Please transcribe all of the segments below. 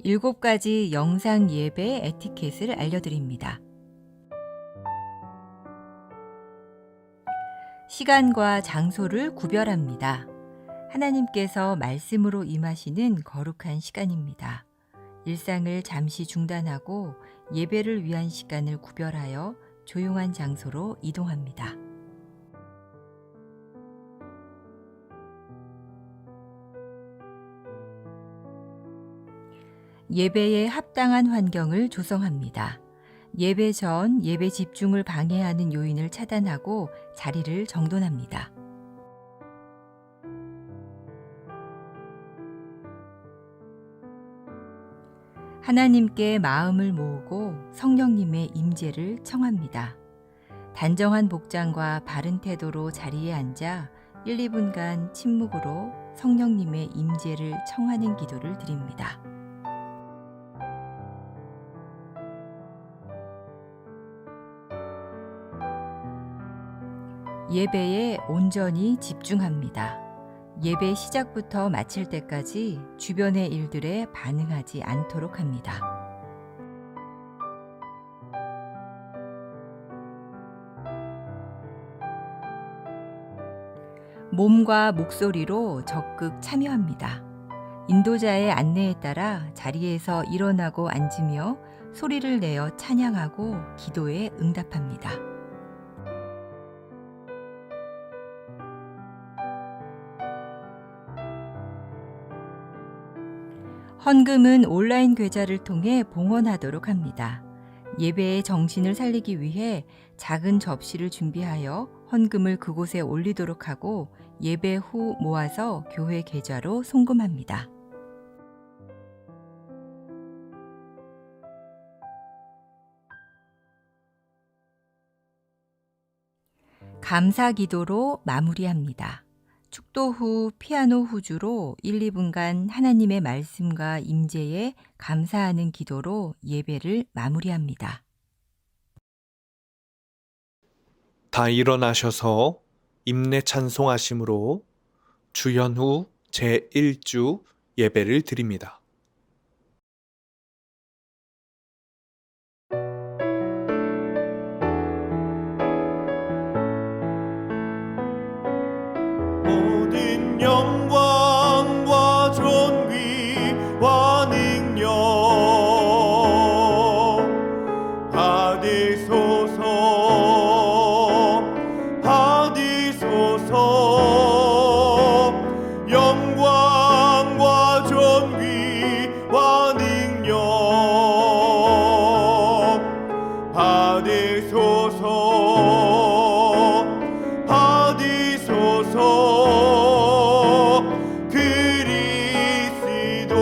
7가지 영상 예배 에티켓을 알려드립니다. 시간과 장소를 구별합니다. 하나님께서 말씀으로 임하시는 거룩한 시간입니다. 일상을 잠시 중단하고 예배를 위한 시간을 구별하여 조용한 장소로 이동합니다. 예배에 합당한 환경을 조성합니다. 예배 전 예배 집중을 방해하는 요인을 차단하고 자리를 정돈합니다. 하나님께 마음을 모으고 성령님의 임재를 청합니다. 단정한 복장과 바른 태도로 자리에 앉아 1, 2분간 침묵으로 성령님의 임재를 청하는 기도를 드립니다. 예배에 온전히 집중합니다. 예배 시작부터 마칠 때까지 주변의 일들에 반응하지 않도록 합니다. 몸과 목소리로 적극 참여합니다. 인도자의 안내에 따라 자리에서 일어나고 앉으며 소리를 내어 찬양하고 기도에 응답합니다. 헌금은 온라인 계좌를 통해 봉헌하도록 합니다. 예배의 정신을 살리기 위해 작은 접시를 준비하여 헌금을 그곳에 올리도록 하고 예배 후 모아서 교회 계좌로 송금합니다. 감사 기도로 마무리합니다. 축도 후 피아노 후주로 1, 2분간 하나님의 말씀과 임재에 감사하는 기도로 예배를 마무리합니다. 다 일어나셔서 임내 찬송하심으로 주연 후 제1주 예배를 드립니다. 모든 영광과 존귀와 능력 받으소서 받으소서 영광과 존귀와 능력 받으소서 받으소서 그리스도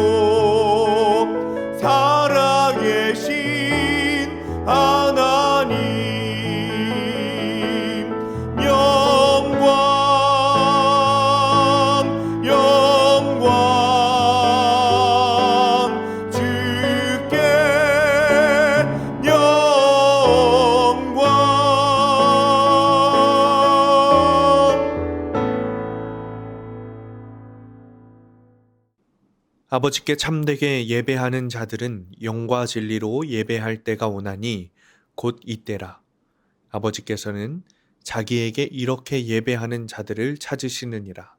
살아계신 하나님 영광 영광 주께 아버지께 참되게 예배하는 자들은 영과 진리로 예배할 때가 오나니 곧 이때라. 아버지께서는 자기에게 이렇게 예배하는 자들을 찾으시느니라.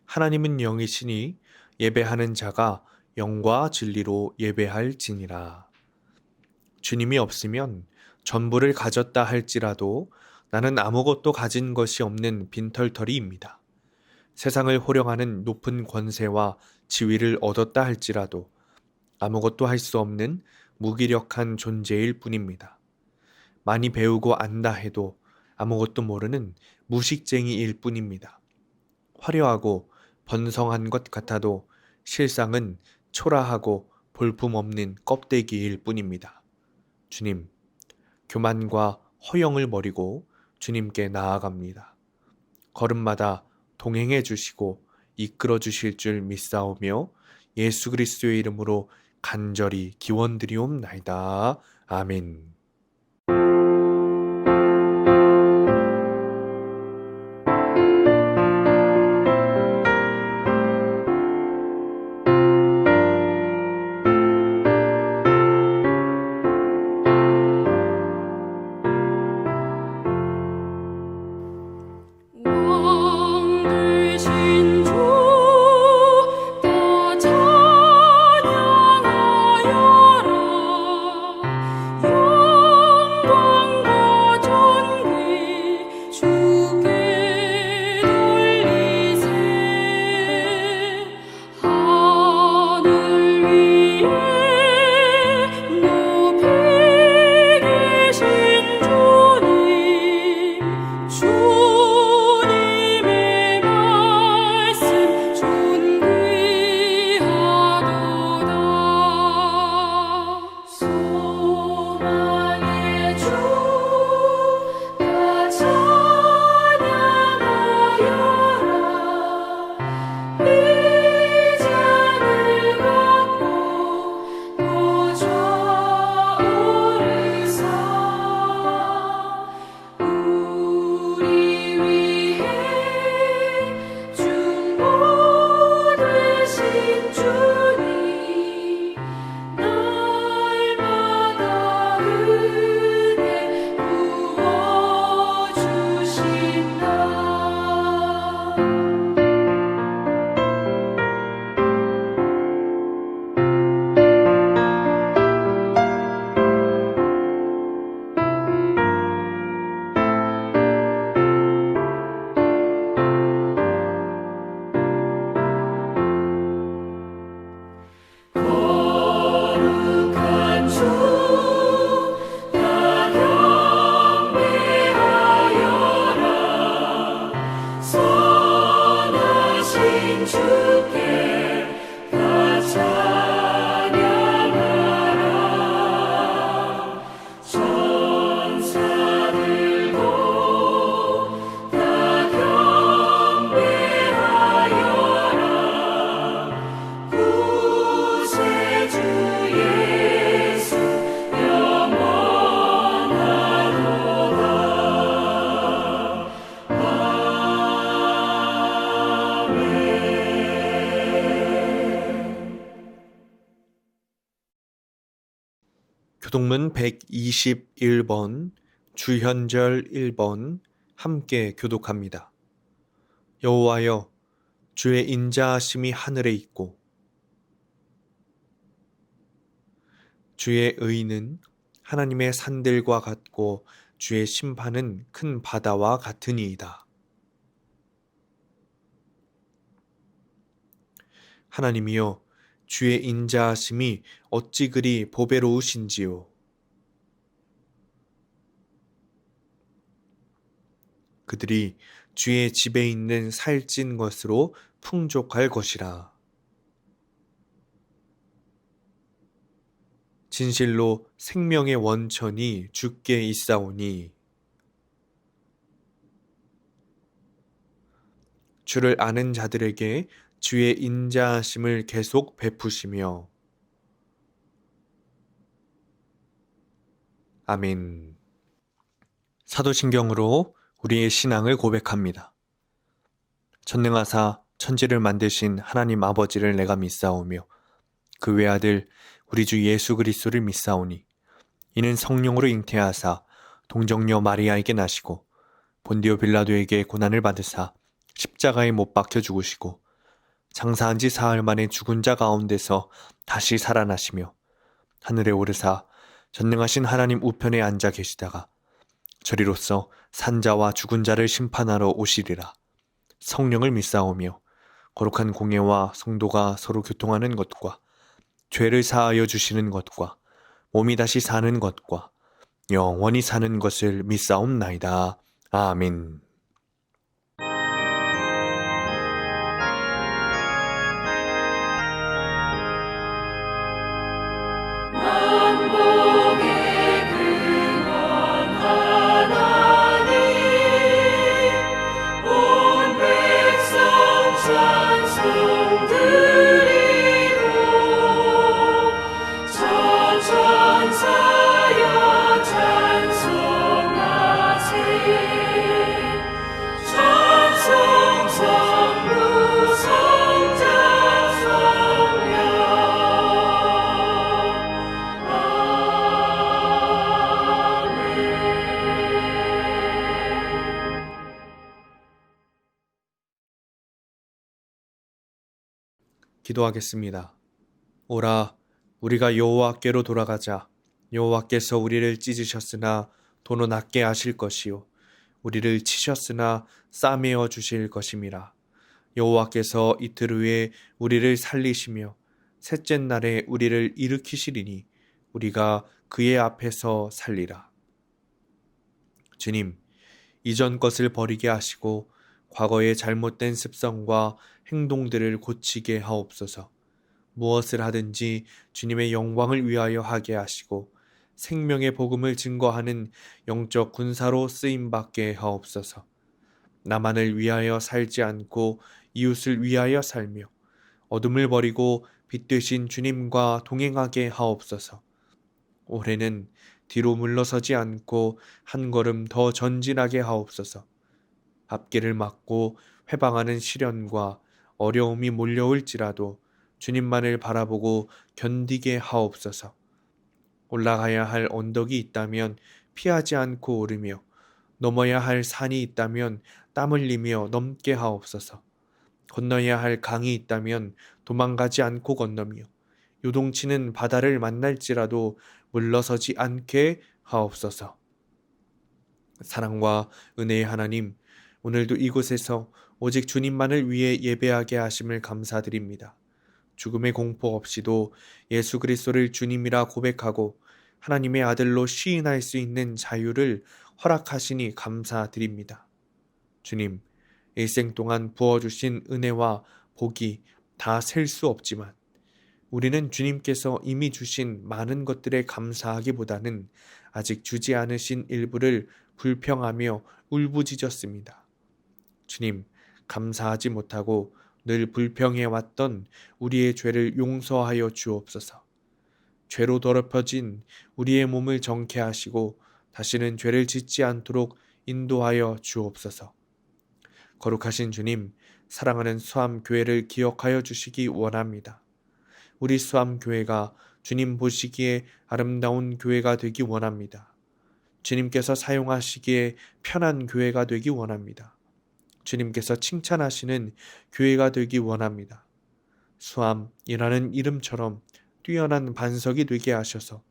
하나님은 영이시니 예배하는 자가 영과 진리로 예배할지니라. 주님이 없으면 전부를 가졌다 할지라도 나는 아무것도 가진 것이 없는 빈털터리입니다. 세상을 호령하는 높은 권세와 지위를 얻었다 할지라도 아무것도 할 수 없는 무기력한 존재일 뿐입니다. 많이 배우고 안다 해도 아무것도 모르는 무식쟁이일 뿐입니다. 화려하고 번성한 것 같아도 실상은 초라하고 볼품없는 껍데기일 뿐입니다. 주님, 교만과 허영을 버리고 주님께 나아갑니다. 걸음마다 동행해 주시고 이끌어 주실 줄 믿사오며 예수 그리스도의 이름으로 간절히 기원드리옵나이다. 아멘. 기독문 121번, 주현절 1번 함께 교독합니다. 여호와여, 주의 인자하심이 하늘에 있고 주의 의는 하나님의 산들과 같고 주의 심판은 큰 바다와 같으니이다. 하나님이여, 주의 인자하심이 어찌 그리 보배로우신지요. 그들이 주의 집에 있는 살찐 것으로 풍족할 것이라. 진실로 생명의 원천이 주께 있사오니 주를 아는 자들에게 주의 인자하심을 계속 베푸시며. 아멘. 사도신경으로 우리의 신앙을 고백합니다. 전능하사 천지를 만드신 하나님 아버지를 내가 믿사오며 그 외아들 우리 주 예수 그리스도를 믿사오니 이는 성령으로 잉태하사 동정녀 마리아에게 나시고 본디오 빌라도에게 고난을 받으사 십자가에 못 박혀 죽으시고 장사한 지 사흘 만에 죽은 자 가운데서 다시 살아나시며 하늘에 오르사 전능하신 하나님 우편에 앉아 계시다가 저리로서 산자와 죽은 자를 심판하러 오시리라. 성령을 믿사오며 거룩한 공예와 성도가 서로 교통하는 것과 죄를 사하여 주시는 것과 몸이 다시 사는 것과 영원히 사는 것을 믿사옵나이다. 아멘. 기도하겠습니다. 오라, 우리가 여호와께로 돌아가자. 여호와께서 우리를 찢으셨으나 도로 낫게 하실 것이요 우리를 치셨으나 싸매어 주실 것임이라. 여호와께서 이틀 후에 우리를 살리시며 셋째 날에 우리를 일으키시리니 우리가 그의 앞에서 살리라. 주님, 이전 것을 버리게 하시고 과거의 잘못된 습성과 행동들을 고치게 하옵소서. 무엇을 하든지 주님의 영광을 위하여 하게 하시고 생명의 복음을 증거하는 영적 군사로 쓰임받게 하옵소서. 나만을 위하여 살지 않고 이웃을 위하여 살며 어둠을 버리고 빛 되신 주님과 동행하게 하옵소서. 올해는 뒤로 물러서지 않고 한 걸음 더 전진하게 하옵소서. 앞길을 막고 회방하는 시련과 어려움이 몰려올지라도 주님만을 바라보고 견디게 하옵소서. 올라가야 할 언덕이 있다면 피하지 않고 오르며 넘어야 할 산이 있다면 땀 흘리며 넘게 하옵소서. 건너야 할 강이 있다면 도망가지 않고 건너며 요동치는 바다를 만날지라도 물러서지 않게 하옵소서. 사랑과 은혜의 하나님, 오늘도 이곳에서 오직 주님만을 위해 예배하게 하심을 감사드립니다. 죽음의 공포 없이도 예수 그리스도를 주님이라 고백하고 하나님의 아들로 시인할 수 있는 자유를 허락하시니 감사드립니다. 주님, 일생 동안 부어주신 은혜와 복이 다 셀 수 없지만 우리는 주님께서 이미 주신 많은 것들에 감사하기보다는 아직 주지 않으신 일부를 불평하며 울부짖었습니다. 주님, 감사하지 못하고 늘 불평해왔던 우리의 죄를 용서하여 주옵소서. 죄로 더럽혀진 우리의 몸을 정케 하시고 다시는 죄를 짓지 않도록 인도하여 주옵소서. 거룩하신 주님, 사랑하는 수암교회를 기억하여 주시기 원합니다. 우리 수암교회가 주님 보시기에 아름다운 교회가 되기 원합니다. 주님께서 사용하시기에 편한 교회가 되기 원합니다. 주님께서 칭찬하시는 교회가 되기 원합니다. 수암이라는 이름처럼 뛰어난 반석이 되게 하셔서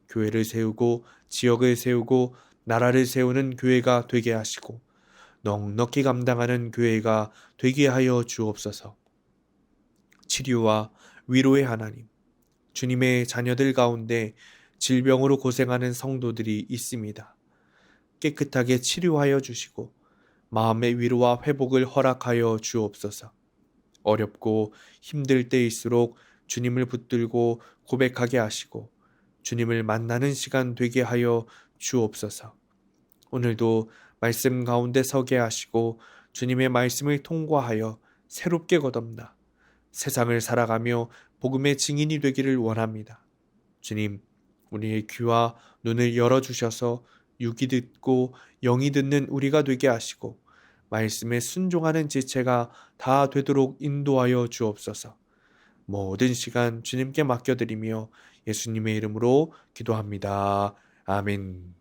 교회를 세우고 지역을 세우고 나라를 세우는 교회가 되게 하시고 넉넉히 감당하는 교회가 되게 하여 주옵소서. 치료와 위로의 하나님, 주님의 자녀들 가운데 질병으로 고생하는 성도들이 있습니다. 깨끗하게 치료하여 주시고 마음의 위로와 회복을 허락하여 주옵소서. 어렵고 힘들 때일수록 주님을 붙들고 고백하게 하시고 주님을 만나는 시간 되게 하여 주옵소서. 오늘도 말씀 가운데 서게 하시고 주님의 말씀을 통과하여 새롭게 거듭나 세상을 살아가며 복음의 증인이 되기를 원합니다. 주님, 우리의 귀와 눈을 열어주셔서 육이 듣고 영이 듣는 우리가 되게 하시고 말씀에 순종하는 지체가 다 되도록 인도하여 주옵소서. 모든 시간 주님께 맡겨드리며 예수님의 이름으로 기도합니다. 아멘.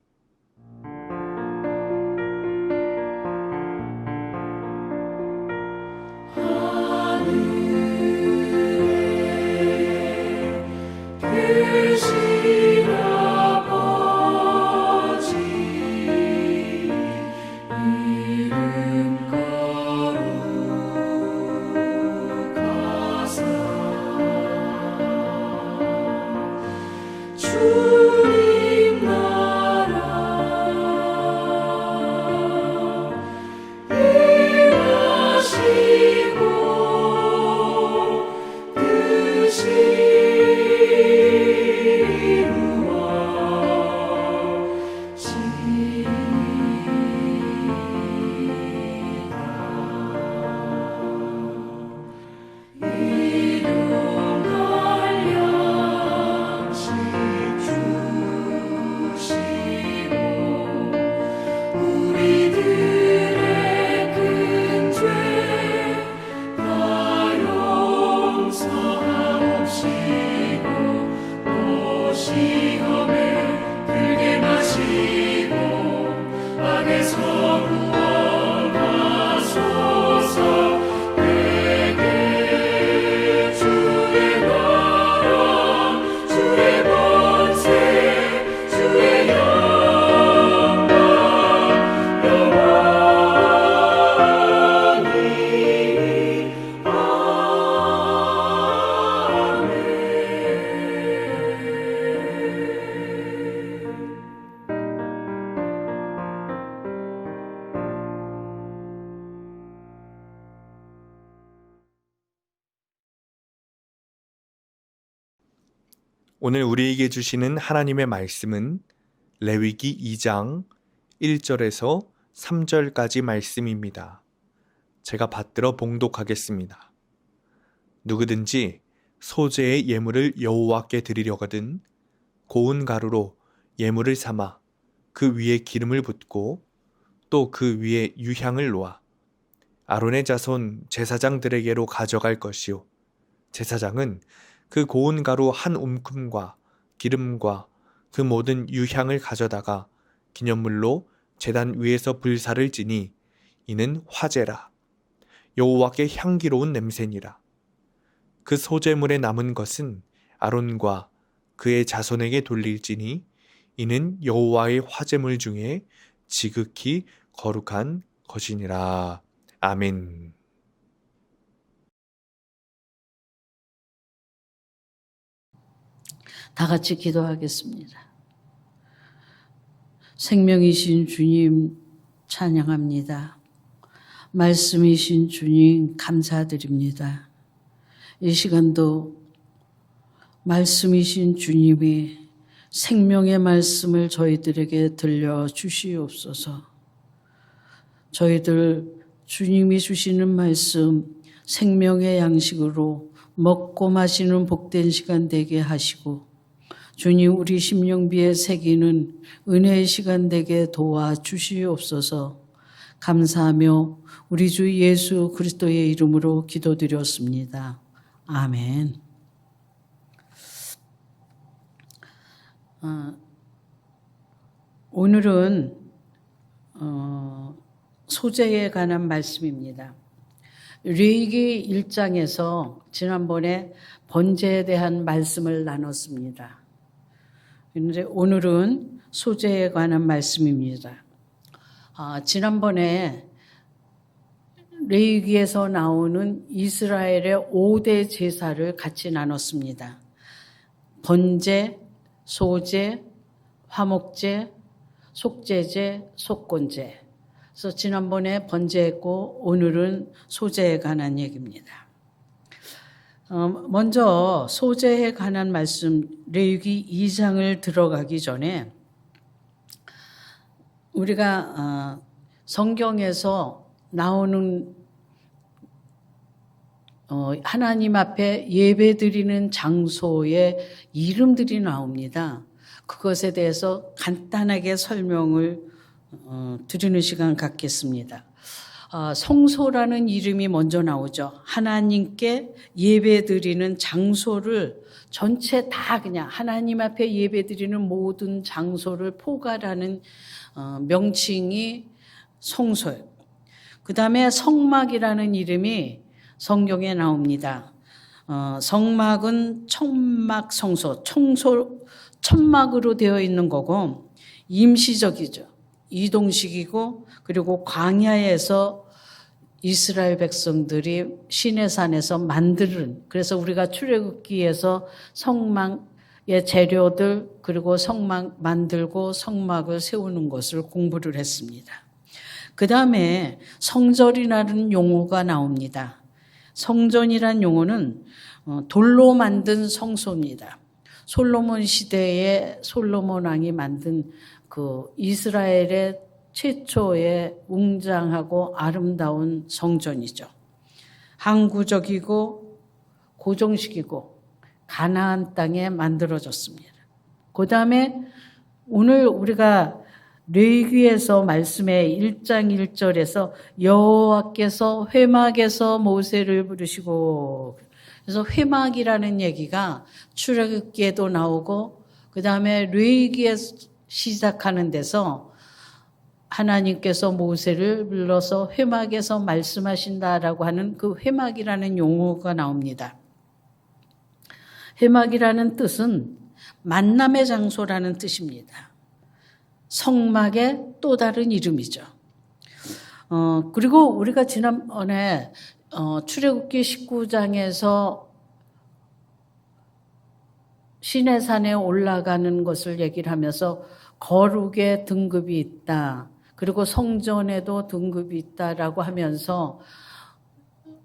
오늘 우리에게 주시는 하나님의 말씀은 레위기 2장 1절에서 3절까지 말씀입니다. 제가 받들어 봉독하겠습니다. 누구든지 소재의 예물을 여호와께 드리려거든 고운 가루로 예물을 삼아 그 위에 기름을 붓고 또 그 위에 유향을 놓아 아론의 자손 제사장들에게로 가져갈 것이요 제사장은 그 고운 가루 한 움큼과 기름과 그 모든 유향을 가져다가 기념물로 제단 위에서 불사를 지니 이는 화제라. 여호와께 향기로운 냄새니라. 그 소재물에 남은 것은 아론과 그의 자손에게 돌릴지니 이는 여호와의 화제물 중에 지극히 거룩한 것이니라. 아멘. 다 같이 기도하겠습니다. 생명이신 주님 찬양합니다. 말씀이신 주님 감사드립니다. 이 시간도 말씀이신 주님이 생명의 말씀을 저희들에게 들려주시옵소서. 저희들 주님이 주시는 말씀 생명의 양식으로 먹고 마시는 복된 시간 되게 하시고 주님 우리 심령비에 새기는 은혜의 시간 되게 도와주시옵소서. 감사하며 우리 주 예수 그리스도의 이름으로 기도드렸습니다. 아멘. 오늘은 소재에 관한 말씀입니다. 레위기 1장에서 지난번에 번제에 대한 말씀을 나눴습니다. 그런데 오늘은 소재에 관한 말씀입니다. 지난번에 레위기에서 나오는 이스라엘의 5대 제사를 같이 나눴습니다. 번제, 소제, 화목제, 속죄제, 속건제. 그래서 지난번에 번제했고 오늘은 소제에 관한 얘기입니다. 먼저 소제에 관한 말씀 레위기 2장을 들어가기 전에 우리가 성경에서 나오는 하나님 앞에 예배드리는 장소의 이름들이 나옵니다. 그것에 대해서 간단하게 설명을 드리는 시간 갖겠습니다. 성소라는 이름이 먼저 나오죠. 하나님께 예배드리는 장소를 전체 다 그냥 하나님 앞에 예배드리는 모든 장소를 포괄하는 명칭이 성소예요. 그 다음에 성막이라는 이름이 성경에 나옵니다. 성막은 천막 성소, 천막으로 되어 있는 거고 임시적이죠. 이동식이고 그리고 광야에서 이스라엘 백성들이 시내산에서 만드는 그래서 우리가 출애굽기에서 성막의 재료들 그리고 성막 만들고 성막을 세우는 것을 공부를 했습니다. 그 다음에 성전이라는 용어가 나옵니다. 성전이란 용어는 돌로 만든 성소입니다. 솔로몬 시대에 솔로몬 왕이 만든 그 이스라엘의 최초의 웅장하고 아름다운 성전이죠. 항구적이고 고정식이고 가나안 땅에 만들어졌습니다. 그 다음에 오늘 우리가 레위기에서 말씀의 1장 1절에서 여호와께서 회막에서 모세를 부르시고 그래서 회막이라는 얘기가 출애굽기에도 나오고 그 다음에 레위기에 시작하는 데서 하나님께서 모세를 불러서 회막에서 말씀하신다라고 하는 그 회막이라는 용어가 나옵니다. 회막이라는 뜻은 만남의 장소라는 뜻입니다. 성막의 또 다른 이름이죠. 그리고 우리가 지난번에 출애굽기 19장에서 시내산에 올라가는 것을 얘기를 하면서 거룩의 등급이 있다. 그리고 성전에도 등급이 있다라고 하면서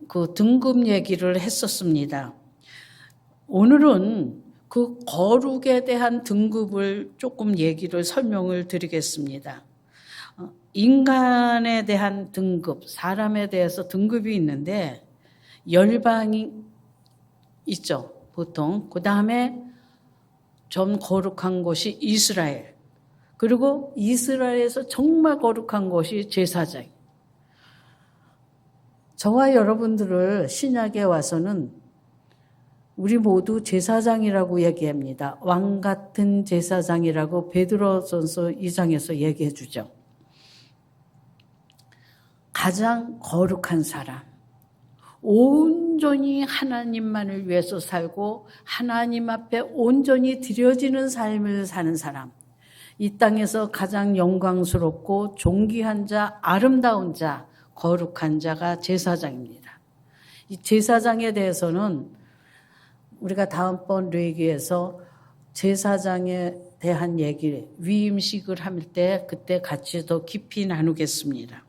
그 등급 얘기를 했었습니다. 오늘은 그 거룩에 대한 등급을 조금 설명을 드리겠습니다. 인간에 대한 등급, 사람에 대해서 등급이 있는데 열방이 있죠, 보통. 그 다음에 좀 거룩한 곳이 이스라엘. 그리고 이스라엘에서 정말 거룩한 곳이 제사장. 저와 여러분들을 신약에 와서는 우리 모두 제사장이라고 얘기합니다. 왕 같은 제사장이라고 베드로전서 2장에서 얘기해 주죠. 가장 거룩한 사람, 온전히 하나님만을 위해서 살고 하나님 앞에 온전히 드려지는 삶을 사는 사람, 이 땅에서 가장 영광스럽고 존귀한 자, 아름다운 자, 거룩한 자가 제사장입니다. 이 제사장에 대해서는 우리가 다음번 레위기에서 제사장에 대한 얘기, 위임식을 할 때 그때 같이 더 깊이 나누겠습니다.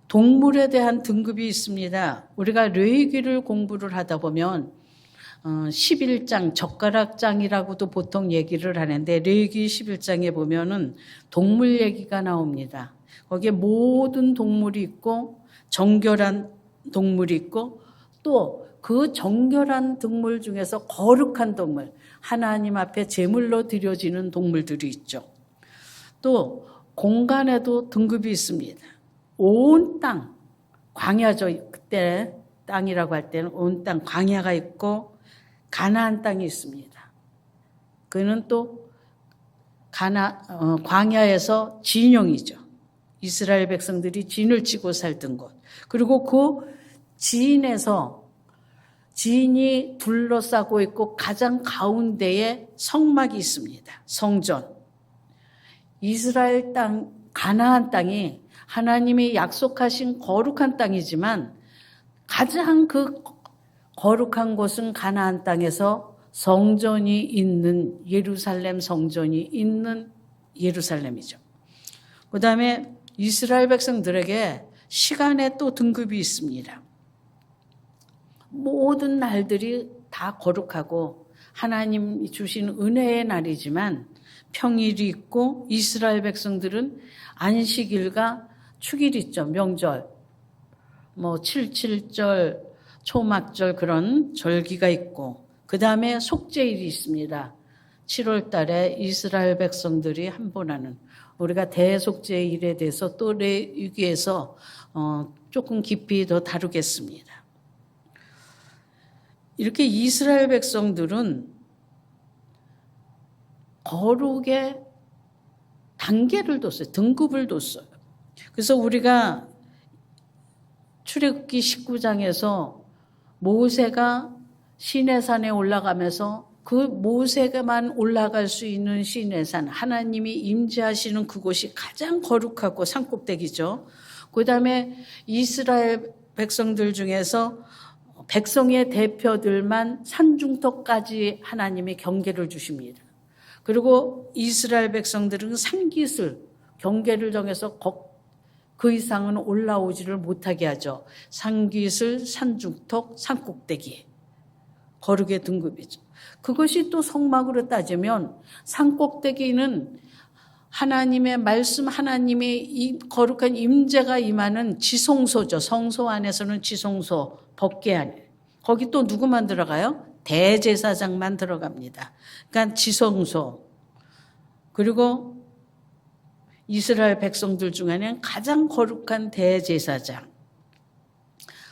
동물에 대한 등급이 있습니다. 우리가 레위기를 공부를 하다 보면 11장, 젓가락장이라고도 보통 얘기를 하는데 레위기 11장에 보면은 동물 얘기가 나옵니다. 거기에 모든 동물이 있고 정결한 동물이 있고 또 그 정결한 동물 중에서 거룩한 동물, 하나님 앞에 제물로 드려지는 동물들이 있죠. 또 공간에도 등급이 있습니다. 온 땅, 광야죠. 그때 땅이라고 할 때는 온 땅, 광야가 있고 가나안 땅이 있습니다. 그는 또 광야에서 진영이죠. 이스라엘 백성들이 진을 치고 살던 곳. 그리고 그 진이 둘러싸고 있고 가장 가운데에 성막이 있습니다. 성전. 이스라엘 땅, 가나안 땅이 하나님이 약속하신 거룩한 땅이지만 가장 그 거룩한 곳은 가나안 땅에서 성전이 있는 예루살렘, 성전이 있는 예루살렘이죠. 그 다음에 이스라엘 백성들에게 시간에 또 등급이 있습니다. 모든 날들이 다 거룩하고 하나님이 주신 은혜의 날이지만 평일이 있고 이스라엘 백성들은 안식일과 축일 있죠. 명절, 7.7절, 초막절 그런 절기가 있고 그 다음에 속죄일이 있습니다. 7월 달에 이스라엘 백성들이 한 번 하는 우리가 대속죄일에 대해서 또 레위기에서 조금 깊이 더 다루겠습니다. 이렇게 이스라엘 백성들은 거룩의 단계를 뒀어요. 등급을 뒀어요. 그래서 우리가 출애굽기 19장에서 모세가 시내산에 올라가면서 그 모세가만 올라갈 수 있는 시내산, 하나님이 임재하시는 그곳이 가장 거룩하고 산꼭대기죠. 그 다음에 이스라엘 백성들 중에서 백성의 대표들만 산중턱까지 하나님이 경계를 주십니다. 그리고 이스라엘 백성들은 산기슭, 경계를 정해서 그 이상은 올라오지를 못하게 하죠. 산기슭, 산중턱, 산꼭대기. 거룩의 등급이죠. 그것이 또 성막으로 따지면 산꼭대기는 하나님의 말씀, 하나님의 이 거룩한 임재가 임하는 지성소죠. 성소 안에서는 지성소, 법궤 안에. 거기 또 누구만 들어가요? 대제사장만 들어갑니다. 그러니까 지성소. 그리고 이스라엘 백성들 중에는 가장 거룩한 대제사장.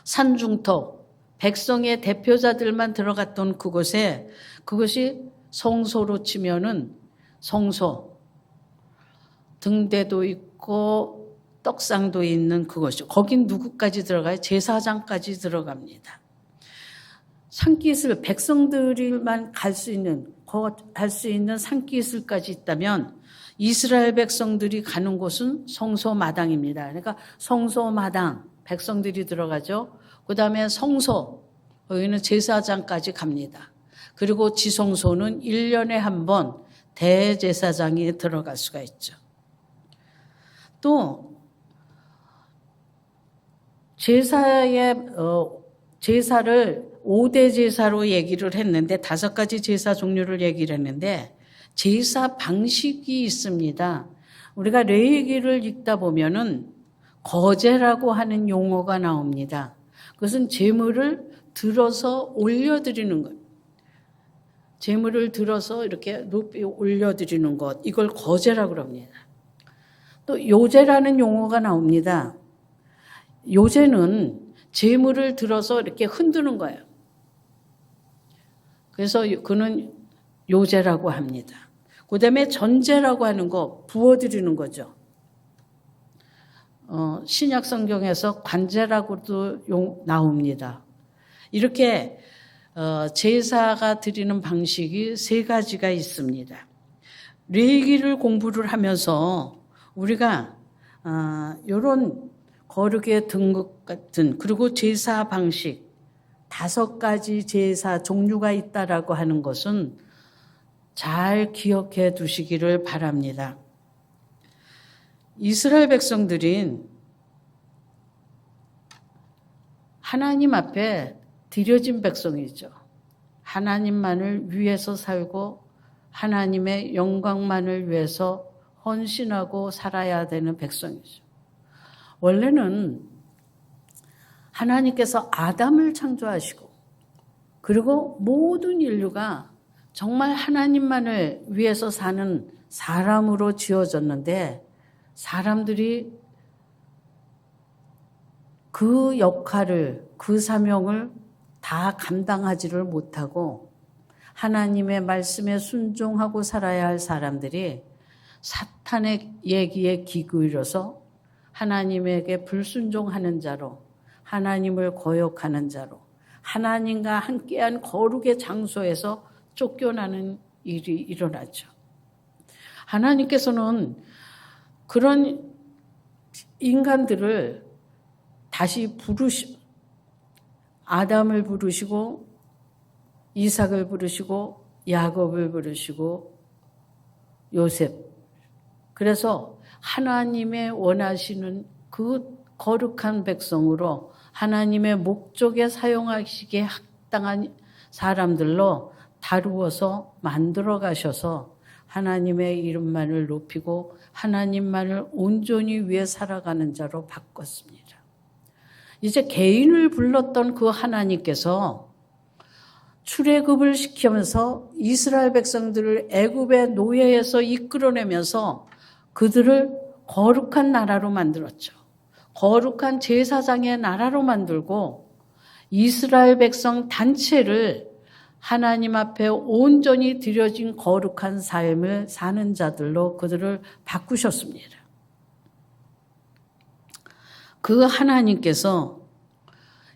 산중턱. 백성의 대표자들만 들어갔던 그곳에 그것이 성소로 치면은 성소. 등대도 있고 떡상도 있는 그것이죠. 거긴 누구까지 들어가요? 제사장까지 들어갑니다. 산기슭, 백성들만 갈 수 있는 산기슭까지 있다면 이스라엘 백성들이 가는 곳은 성소마당입니다. 그러니까 성소마당, 백성들이 들어가죠. 그 다음에 성소, 여기는 제사장까지 갑니다. 그리고 지성소는 1년에 한 번 대제사장이 들어갈 수가 있죠. 또 제사를 5대 제사로 얘기를 했는데 5가지 제사 종류를 얘기를 했는데 제사 방식이 있습니다. 우리가 레위기를 읽다 보면은 거제라고 하는 용어가 나옵니다. 그것은 제물을 들어서 올려드리는 것. 제물을 들어서 이렇게 높이 올려드리는 것. 이걸 거제라고 합니다. 또 요제라는 용어가 나옵니다. 요제는 제물을 들어서 이렇게 흔드는 거예요. 그래서 그는 요제라고 합니다. 그 다음에 전제라고 하는 거, 부어드리는 거죠. 신약 성경에서 관제라고도 나옵니다. 이렇게 제사가 드리는 방식이 3가지가 있습니다. 레위기를 공부를 하면서 우리가 이런 거룩의 등급 같은 그리고 제사 방식 5가지 제사 종류가 있다라고 하는 것은 잘 기억해 두시기를 바랍니다. 이스라엘 백성들인 하나님 앞에 드려진 백성이죠. 하나님만을 위해서 살고 하나님의 영광만을 위해서 헌신하고 살아야 되는 백성이죠. 원래는 하나님께서 아담을 창조하시고 그리고 모든 인류가 정말 하나님만을 위해서 사는 사람으로 지어졌는데 사람들이 그 역할을, 그 사명을 다 감당하지를 못하고 하나님의 말씀에 순종하고 살아야 할 사람들이 사탄의 얘기에 기울여서 하나님에게 불순종하는 자로, 하나님을 거역하는 자로, 하나님과 함께한 거룩의 장소에서 쫓겨나는 일이 일어나죠. 하나님께서는 그런 인간들을 다시 아담을 부르시고 이삭을 부르시고 야곱을 부르시고 요셉. 그래서 하나님의 원하시는 그 거룩한 백성으로 하나님의 목적에 사용하시기에 합당한 사람들로 다루어서 만들어 가셔서 하나님의 이름만을 높이고 하나님만을 온전히 위해 살아가는 자로 바꿨습니다. 이제 개인을 불렀던 그 하나님께서 출애굽을 시키면서 이스라엘 백성들을 애굽의 노예에서 이끌어내면서 그들을 거룩한 나라로 만들었죠. 거룩한 제사장의 나라로 만들고 이스라엘 백성 단체를 하나님 앞에 온전히 드려진 거룩한 삶을 사는 자들로 그들을 바꾸셨습니다. 그 하나님께서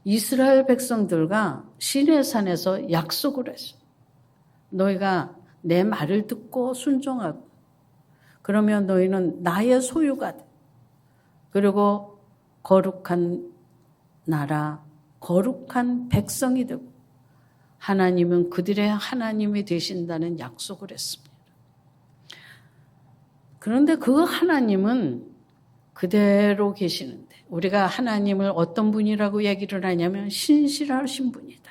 이스라엘 백성들과 시내산에서 약속을 했어요. 너희가 내 말을 듣고 순종하고 그러면 너희는 나의 소유가 돼. 그리고 거룩한 나라, 거룩한 백성이 되고 하나님은 그들의 하나님이 되신다는 약속을 했습니다. 그런데 그 하나님은 그대로 계시는데 우리가 하나님을 어떤 분이라고 얘기를 하냐면 신실하신 분이다.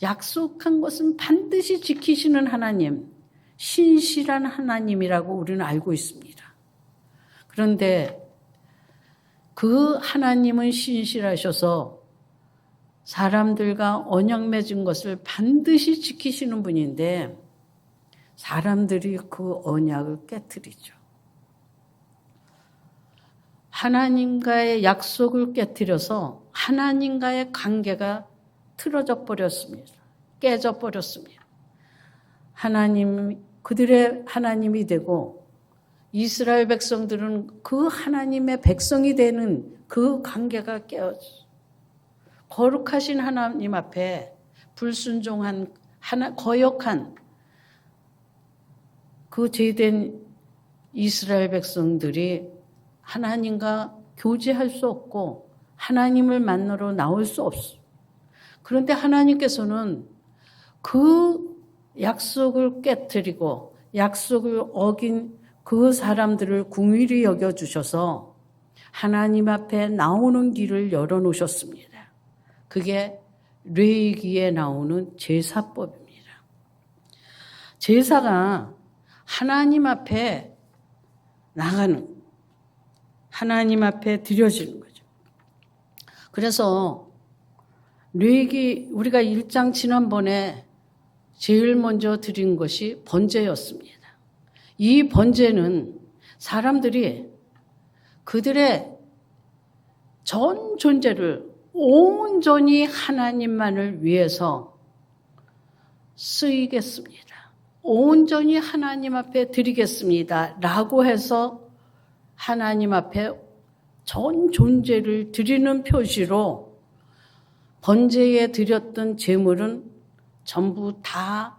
약속한 것은 반드시 지키시는 하나님, 신실한 하나님이라고 우리는 알고 있습니다. 그런데 그 하나님은 신실하셔서 사람들과 언약 맺은 것을 반드시 지키시는 분인데 사람들이 그 언약을 깨트리죠. 하나님과의 약속을 깨트려서 하나님과의 관계가 틀어져 버렸습니다. 깨져 버렸습니다. 하나님, 그들의 하나님이 되고 이스라엘 백성들은 그 하나님의 백성이 되는 그 관계가 깨어졌어요. 거룩하신 하나님 앞에 불순종한 거역한 그 죄된 이스라엘 백성들이 하나님과 교제할 수 없고 하나님을 만나러 나올 수 없어요. 그런데 하나님께서는 그 약속을 깨트리고 약속을 어긴 그 사람들을 긍휼히 여겨주셔서 하나님 앞에 나오는 길을 열어놓으셨습니다. 그게 레위기에 나오는 제사법입니다. 제사가 하나님 앞에 나가는, 하나님 앞에 드려지는 거죠. 그래서 레위기 우리가 1장 지난번에 제일 먼저 드린 것이 번제였습니다. 이 번제는 사람들이 그들의 전 존재를 온전히 하나님만을 위해서 쓰이겠습니다. 온전히 하나님 앞에 드리겠습니다. 라고 해서 하나님 앞에 전 존재를 드리는 표시로 번제에 드렸던 제물은 전부 다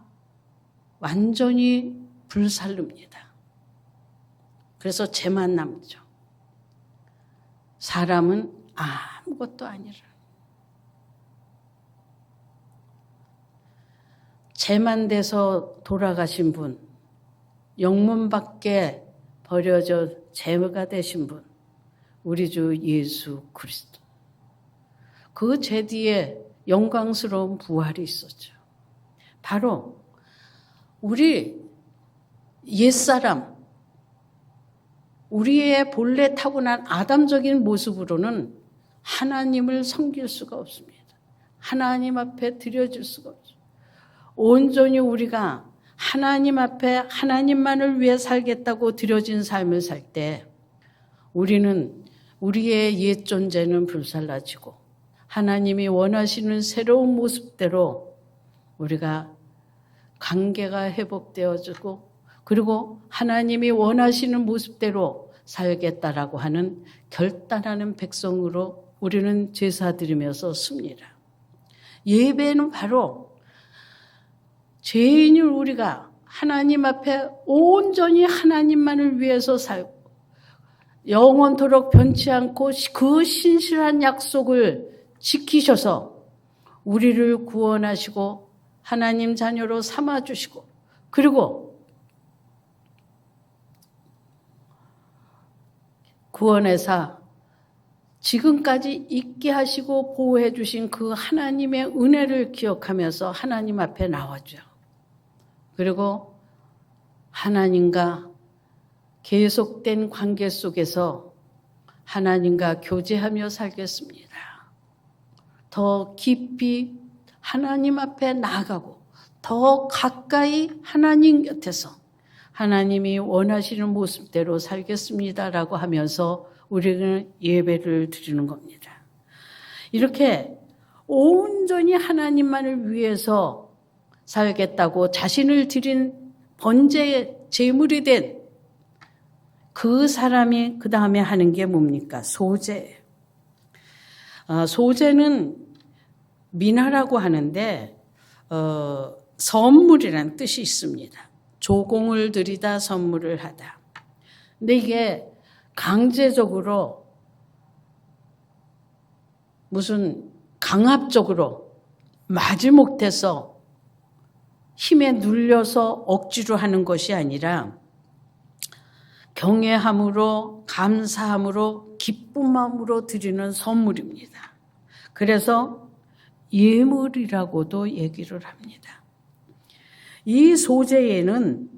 완전히 불살릅니다. 그래서 죄만 남죠. 사람은 아무것도 아니라. 죄만 돼서 돌아가신 분, 영문 밖에 버려져 죄가 되신 분, 우리 주 예수 그리스도. 그 죄 뒤에 영광스러운 부활이 있었죠. 바로 우리 옛사람, 우리의 본래 타고난 아담적인 모습으로는 하나님을 섬길 수가 없습니다. 하나님 앞에 드려질 수가 없죠. 온전히 우리가 하나님 앞에 하나님만을 위해 살겠다고 드려진 삶을 살 때 우리는 우리의 옛 존재는 불살라지고 하나님이 원하시는 새로운 모습대로 우리가 관계가 회복되어지고 그리고 하나님이 원하시는 모습대로 살겠다라고 하는 결단하는 백성으로 우리는 제사 드리면서 씁니다. 예배는 바로 죄인을 우리가 하나님 앞에 온전히 하나님만을 위해서 살고 영원토록 변치 않고 그 신실한 약속을 지키셔서 우리를 구원하시고 하나님 자녀로 삼아주시고 그리고 구원해서 지금까지 있게 하시고 보호해 주신 그 하나님의 은혜를 기억하면서 하나님 앞에 나와죠. 그리고 하나님과 계속된 관계 속에서 하나님과 교제하며 살겠습니다. 더 깊이 하나님 앞에 나아가고 더 가까이 하나님 곁에서 하나님이 원하시는 모습대로 살겠습니다라고 하면서 우리는 예배를 드리는 겁니다. 이렇게 온전히 하나님만을 위해서 살겠다고 자신을 드린 번제의 제물이 된 그 사람이 그 다음에 하는 게 뭡니까? 소제예요. 소제는 미나라고 하는데 선물이라는 뜻이 있습니다. 조공을 드리다 선물을 하다. 근데 이게 강제적으로 무슨 강압적으로 마지못해서 힘에 눌려서 억지로 하는 것이 아니라 경외함으로 감사함으로 기쁜 마음으로 드리는 선물입니다. 그래서 예물이라고도 얘기를 합니다. 이 소제에는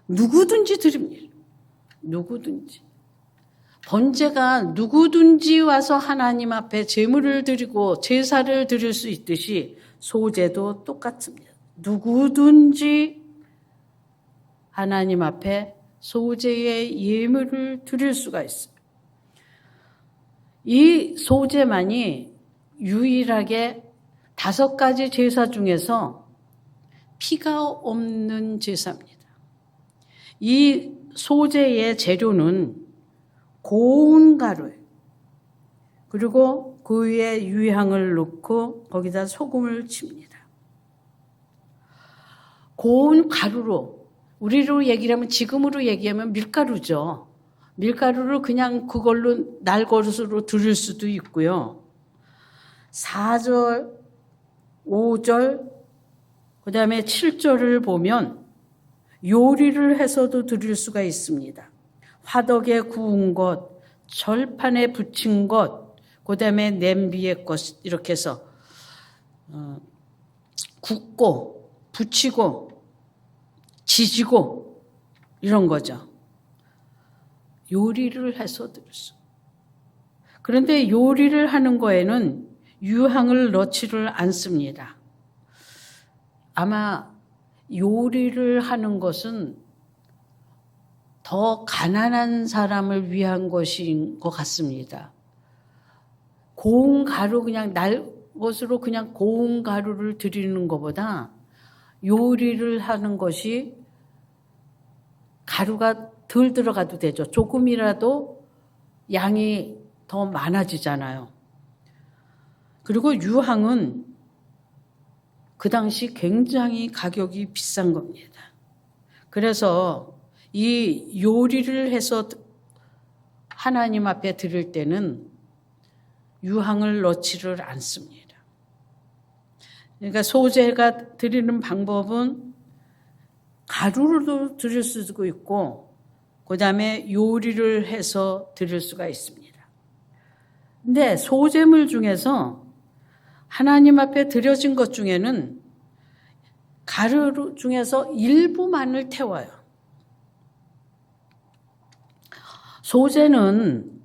누구든지 드립니다. 누구든지. 번제가 누구든지 와서 하나님 앞에 제물을 드리고 제사를 드릴 수 있듯이 소제도 똑같습니다. 누구든지 하나님 앞에 소제의 예물을 드릴 수가 있어요. 이 소제만이 유일하게 5가지 제사 중에서 피가 없는 제사입니다. 이 소제의 재료는 고운 가루예요. 그리고 그 위에 유향을 넣고 거기다 소금을 칩니다. 고운 가루로 우리로 얘기를 하면 지금으로 얘기하면 밀가루죠. 밀가루를 그냥 그걸로 날것으로 드릴 수도 있고요. 4절, 5절, 그 다음에 7절을 보면 요리를 해서도 드릴 수가 있습니다. 화덕에 구운 것, 절판에 부친 것, 그 다음에 냄비의 것 이렇게 해서 굽고 부치고 지지고 이런 거죠. 요리를 해서 드릴 수. 그런데 요리를 하는 거에는 유향을 넣지를 않습니다. 아마 요리를 하는 것은 더 가난한 사람을 위한 것인 것 같습니다. 고운 가루 그냥 것으로 그냥 고운 가루를 드리는 것보다 요리를 하는 것이 가루가 덜 들어가도 되죠. 조금이라도 양이 더 많아지잖아요. 그리고 유향은 그 당시 굉장히 가격이 비싼 겁니다. 그래서 이 요리를 해서 하나님 앞에 드릴 때는 유향을 넣지를 않습니다. 그러니까 소제가 드리는 방법은 가루로도 드릴 수도 있고 그 다음에 요리를 해서 드릴 수가 있습니다. 근데 소제물 중에서 하나님 앞에 드려진 것 중에는 가루 중에서 일부만을 태워요. 소제는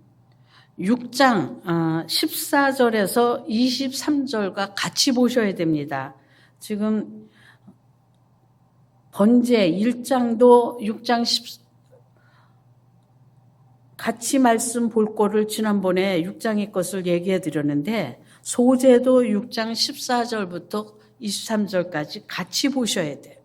6장 14절에서 23절과 같이 보셔야 됩니다. 지금 번제 1장도 6장 10 같이 말씀 볼 거를 지난번에 6장의 것을 얘기해 드렸는데 소제도 6장 14절부터 23절까지 같이 보셔야 돼요.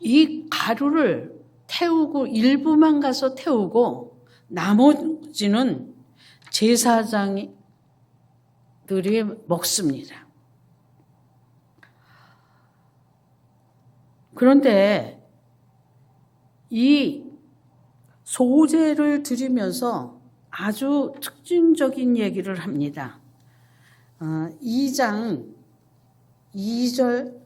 이 가루를 태우고 일부만 가서 태우고 나머지는 제사장들이 먹습니다. 그런데 이 소제를 드리면서 아주 특징적인 얘기를 합니다. 2장 2절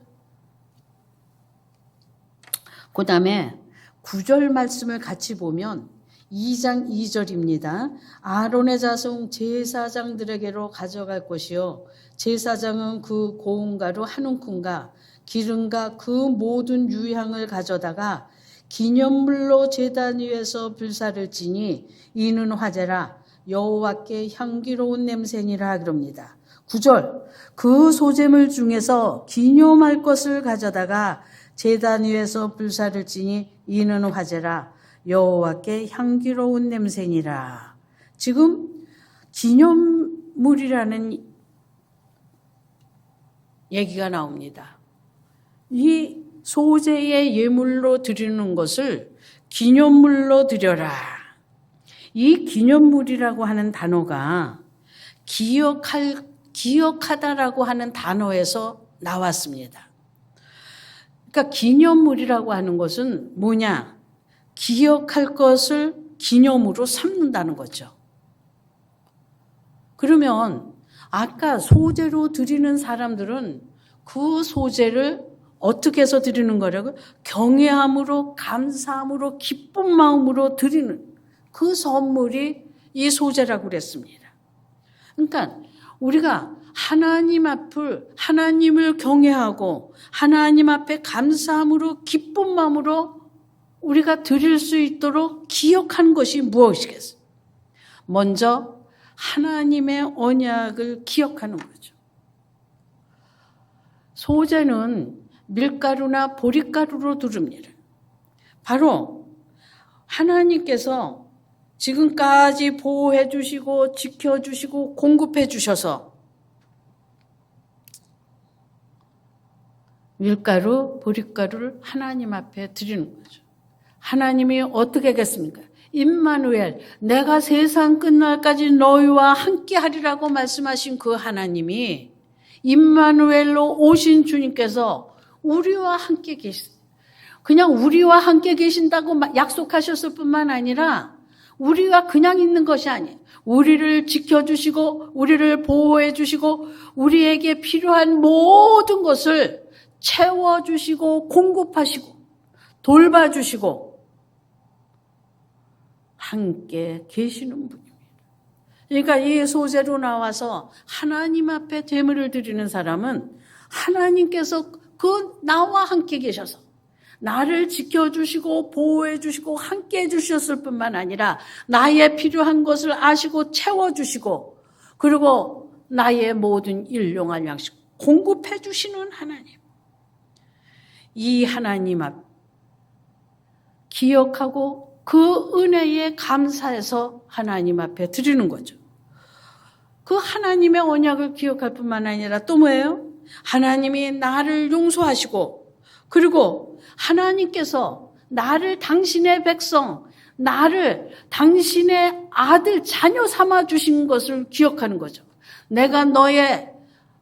그 다음에 9절 말씀을 같이 보면 2장 2절입니다. 아론의 자손 제사장들에게로 가져갈 것이요 제사장은 그 고운 가루 한 움큼과 기름과 그 모든 유향을 가져다가 기념물로 제단 위에서 불사를 지니 이는 화제라 여호와께 향기로운 냄새니라 그럽니다. 9절 그 소재물 중에서 기념할 것을 가져다가 제단 위에서 불사를 지니 이는 화제라 여호와께 향기로운 냄새니라. 지금 기념물이라는 얘기가 나옵니다. 이 소제의 예물로 드리는 것을 기념물로 드려라. 이 기념물이라고 하는 단어가 기억하다라고 하는 단어에서 나왔습니다. 그러니까 기념물이라고 하는 것은 뭐냐? 기억할 것을 기념으로 삼는다는 거죠. 그러면 아까 소제로 드리는 사람들은 그 소제를 어떻게 해서 드리는 거라고요? 경외함으로, 감사함으로, 기쁜 마음으로 드리는 그 선물이 이 소제라고 그랬습니다. 그러니까 우리가 하나님을 경외하고 하나님 앞에 감사함으로 기쁜 마음으로 우리가 드릴 수 있도록 기억하는 것이 무엇이겠어요? 먼저 하나님의 언약을 기억하는 거죠. 소제는 밀가루나 보리가루로 두릅니다. 바로 하나님께서 지금까지 보호해 주시고 지켜주시고 공급해 주셔서 밀가루, 보리가루를 하나님 앞에 드리는 거죠. 하나님이 어떻게 하겠습니까? 임마누엘, 내가 세상 끝날까지 너희와 함께 하리라고 말씀하신 그 하나님이 임마누엘로 오신 주님께서 우리와 함께 계십니다. 그냥 우리와 함께 계신다고 약속하셨을 뿐만 아니라 우리가 그냥 있는 것이 아니에요. 우리를 지켜주시고 우리를 보호해 주시고 우리에게 필요한 모든 것을 채워주시고 공급하시고 돌봐주시고 함께 계시는 분입니다. 그러니까 이 소제로 나와서 하나님 앞에 제물을 드리는 사람은 하나님께서 그 나와 함께 계셔서 나를 지켜주시고 보호해주시고 함께 해주셨을 뿐만 아니라 나의 필요한 것을 아시고 채워주시고 그리고 나의 모든 일용할 양식 공급해주시는 하나님. 이 하나님 앞 기억하고 그 은혜에 감사해서 하나님 앞에 드리는 거죠. 그 하나님의 언약을 기억할 뿐만 아니라 또 뭐예요? 하나님이 나를 용서하시고 그리고 하나님께서 나를 당신의 백성, 나를 당신의 아들, 자녀 삼아 주신 것을 기억하는 거죠. 내가 너의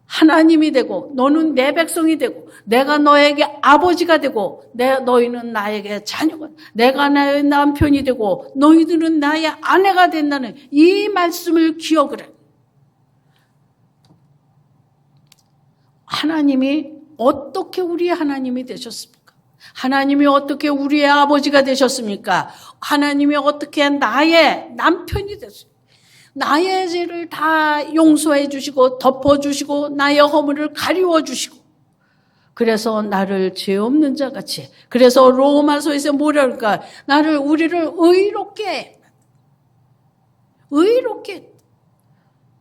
하나님이 되고 너는 내 백성이 되고 내가 너에게 아버지가 되고 너희는 나에게 자녀가 내가 나의 남편이 되고 너희들은 나의 아내가 된다는 이 말씀을 기억을 해. 하나님이 어떻게 우리의 하나님이 되셨습니까? 하나님이 어떻게 우리의 아버지가 되셨습니까? 하나님이 어떻게 나의 남편이 됐습니까? 나의 죄를 다 용서해 주시고 덮어주시고 나의 허물을 가리워 주시고 그래서 나를 죄 없는 자 같이 그래서 로마서에서 뭐라 그럴까? 우리를 의롭게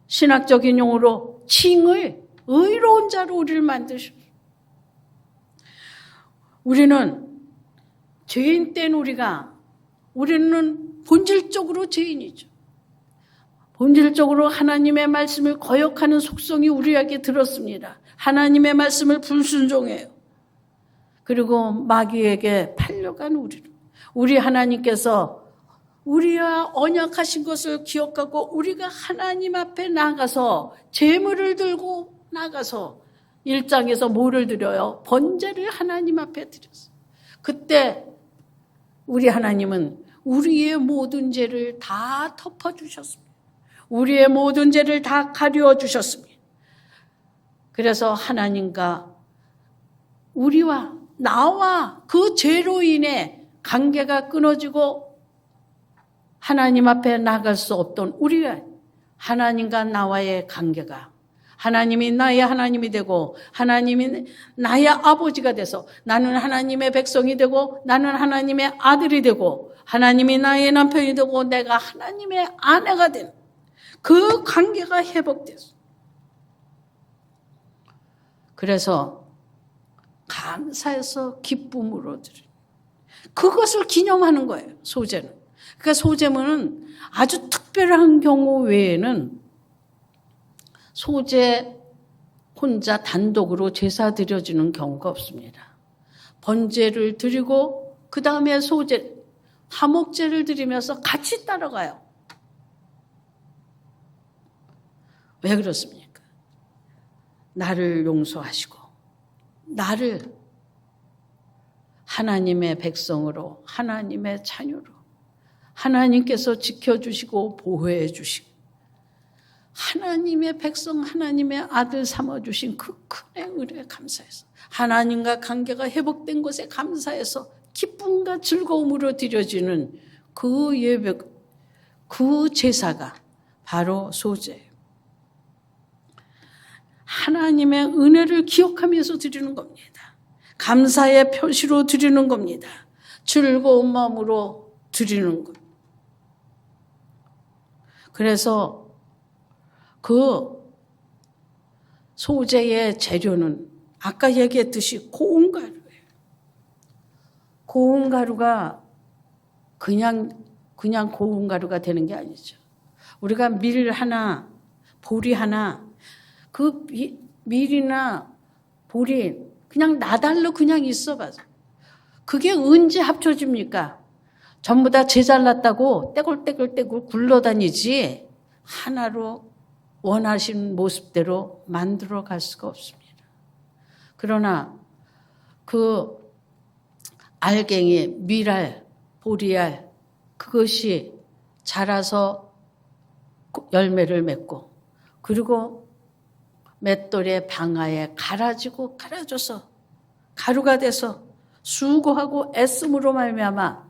신학적인 용어로 칭을 의로운 자로 우리를 만드셨어요. 우리는 죄인 땐 우리는 본질적으로 죄인이죠. 본질적으로 하나님의 말씀을 거역하는 속성이 우리에게 들었습니다. 하나님의 말씀을 불순종해요. 그리고 마귀에게 팔려간 우리를, 우리 하나님께서 우리와 언약하신 것을 기억하고 우리가 하나님 앞에 나가서 제물을 들고 나가서 1장에서 뭐를 드려요? 번제를 하나님 앞에 드렸어요. 그때 우리 하나님은 우리의 모든 죄를 다 덮어주셨습니다. 우리의 모든 죄를 다 가려주셨습니다. 그래서 하나님과 우리와 나와 그 죄로 인해 관계가 끊어지고 하나님 앞에 나갈 수 없던 우리가 하나님과 나와의 관계가, 하나님이 나의 하나님이 되고 하나님이 나의 아버지가 돼서 나는 하나님의 백성이 되고 나는 하나님의 아들이 되고 하나님이 나의 남편이 되고 내가 하나님의 아내가 된 그 관계가 회복됐어. 그래서 감사해서 기쁨으로 드리는, 그것을 기념하는 거예요, 소제는. 그러니까 소제문은 아주 특별한 경우 외에는 소제 혼자 단독으로 제사 드려지는 경우가 없습니다. 번제를 드리고 그 다음에 소제, 화목제를 드리면서 같이 따라가요. 왜 그렇습니까? 나를 용서하시고 나를 하나님의 백성으로, 하나님의 자녀로 하나님께서 지켜주시고 보호해 주시고 하나님의 백성, 하나님의 아들 삼아주신 그 큰 은혜에 감사해서 하나님과 관계가 회복된 것에 감사해서 기쁨과 즐거움으로 드려지는 그 예배, 그 제사가 바로 소제예요. 하나님의 은혜를 기억하면서 드리는 겁니다. 감사의 표시로 드리는 겁니다. 즐거운 마음으로 드리는 것. 그래서 그 소제의 재료는 아까 얘기했듯이 고운 가루예요. 고운 가루가 그냥 고운 가루가 되는 게 아니죠. 우리가 밀 하나, 보리 하나, 그 밀이나 보리 그냥 나달로 그냥 있어봐요. 그게 언제 합쳐집니까? 전부 다 제잘났다고 떼굴떼굴 굴러다니지 하나로 원하신 모습대로 만들어 갈 수가 없습니다. 그러나 그 알갱이, 밀알, 보리알 그것이 자라서 열매를 맺고 그리고 맷돌의 방아에 갈아지고 갈아져서 가루가 돼서 수고하고 애씀으로 말미암아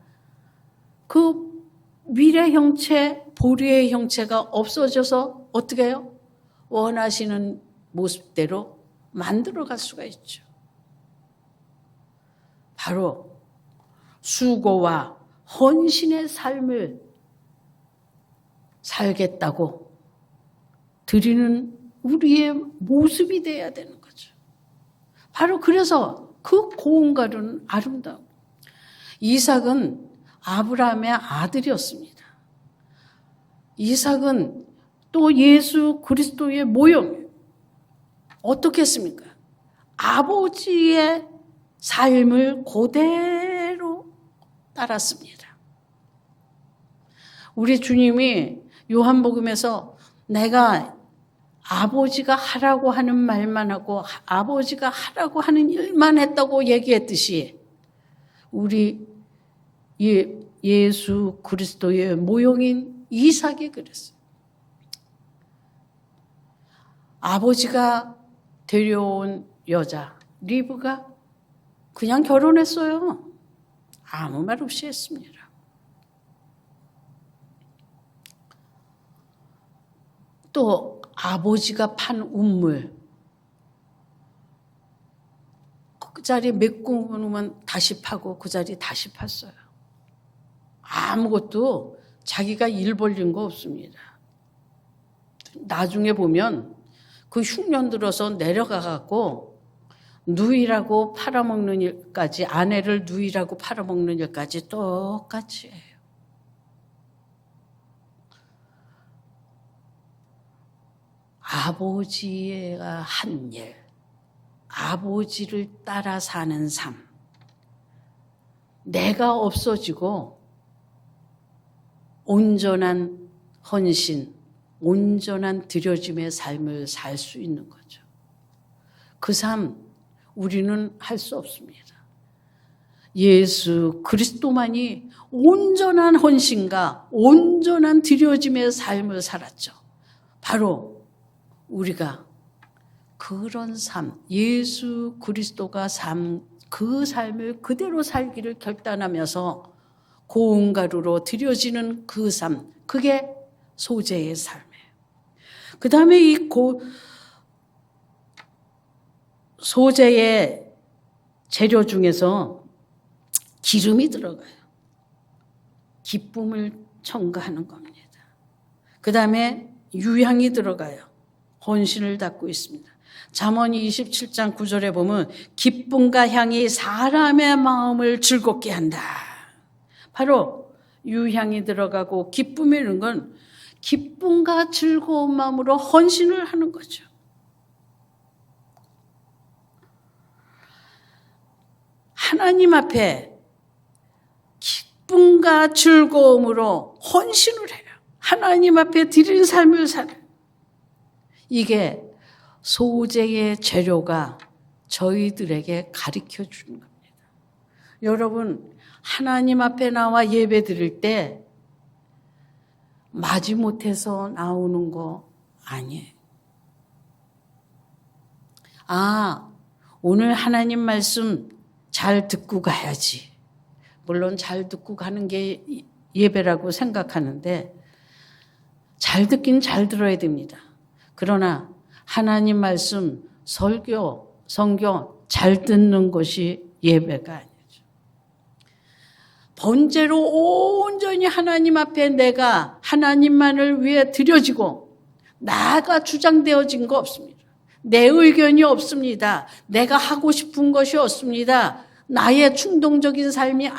그 밀의 형체, 보리의 형체가 없어져서 어떻게 해요? 원하시는 모습대로 만들어갈 수가 있죠. 바로 수고와 헌신의 삶을 살겠다고 드리는 우리의 모습이 돼야 되는 거죠. 바로 그래서 그 고운 가루는 아름다워. 이삭은 아브라함의 아들이었습니다. 이삭은 또 예수 그리스도의 모형이에요. 어떻게 했습니까? 아버지의 삶을 그대로 따랐습니다. 우리 주님이 요한복음에서 내가 아버지가 하라고 하는 말만 하고 아버지가 하라고 하는 일만 했다고 얘기했듯이 우리 예수 그리스도의 모형인 이삭이 그랬어요. 아버지가 데려온 여자 리브가 그냥 결혼했어요. 아무 말 없이 했습니다. 또 아버지가 판 우물 그 자리 메꾸고 놓으면 다시 파고 그 자리 다시 팠어요. 아무것도 자기가 일 벌린 거 없습니다. 나중에 보면 그 흉년 들어서 내려가갖고 누이라고 팔아먹는 일까지, 아내를 누이라고 팔아먹는 일까지 똑같이 해요. 아버지가 한 일, 아버지를 따라 사는 삶, 내가 없어지고 온전한 헌신, 온전한 드려짐의 삶을 살 수 있는 거죠. 그 삶 우리는 할 수 없습니다. 예수 그리스도만이 온전한 헌신과 온전한 드려짐의 삶을 살았죠. 바로 우리가 그런 삶, 예수 그리스도가 그 삶을 그대로 살기를 결단하면서 고운 가루로 드려지는 그 삶, 그게 소재의 삶이에요. 그 다음에 이 소재의 재료 중에서 기름이 들어가요. 기쁨을 첨가하는 겁니다. 그 다음에 유향이 들어가요. 헌신을 담고 있습니다. 잠언 27장 9절에 보면 기쁨과 향이 사람의 마음을 즐겁게 한다. 바로 유향이 들어가고 기쁨이라는 건 기쁨과 즐거운 마음으로 헌신을 하는 거죠. 하나님 앞에 기쁨과 즐거움으로 헌신을 해요. 하나님 앞에 드리는 삶을 살아요. 이게 소재의 재료가 저희들에게 가르쳐 주는 겁니다. 여러분, 하나님 앞에 나와 예배 드릴 때 마지못해서 나오는 거 아니에요. 오늘 하나님 말씀 잘 듣고 가야지. 물론 잘 듣고 가는 게 예배라고 생각하는데 잘 듣긴 잘 들어야 됩니다. 그러나 하나님 말씀, 설교, 성경 잘 듣는 것이 예배가 아니죠. 번제로 온전히 하나님 앞에 내가 하나님만을 위해 드려지고 나가 주장되어진 거 없습니다. 내 의견이 없습니다. 내가 하고 싶은 것이 없습니다. 나의 충동적인 삶이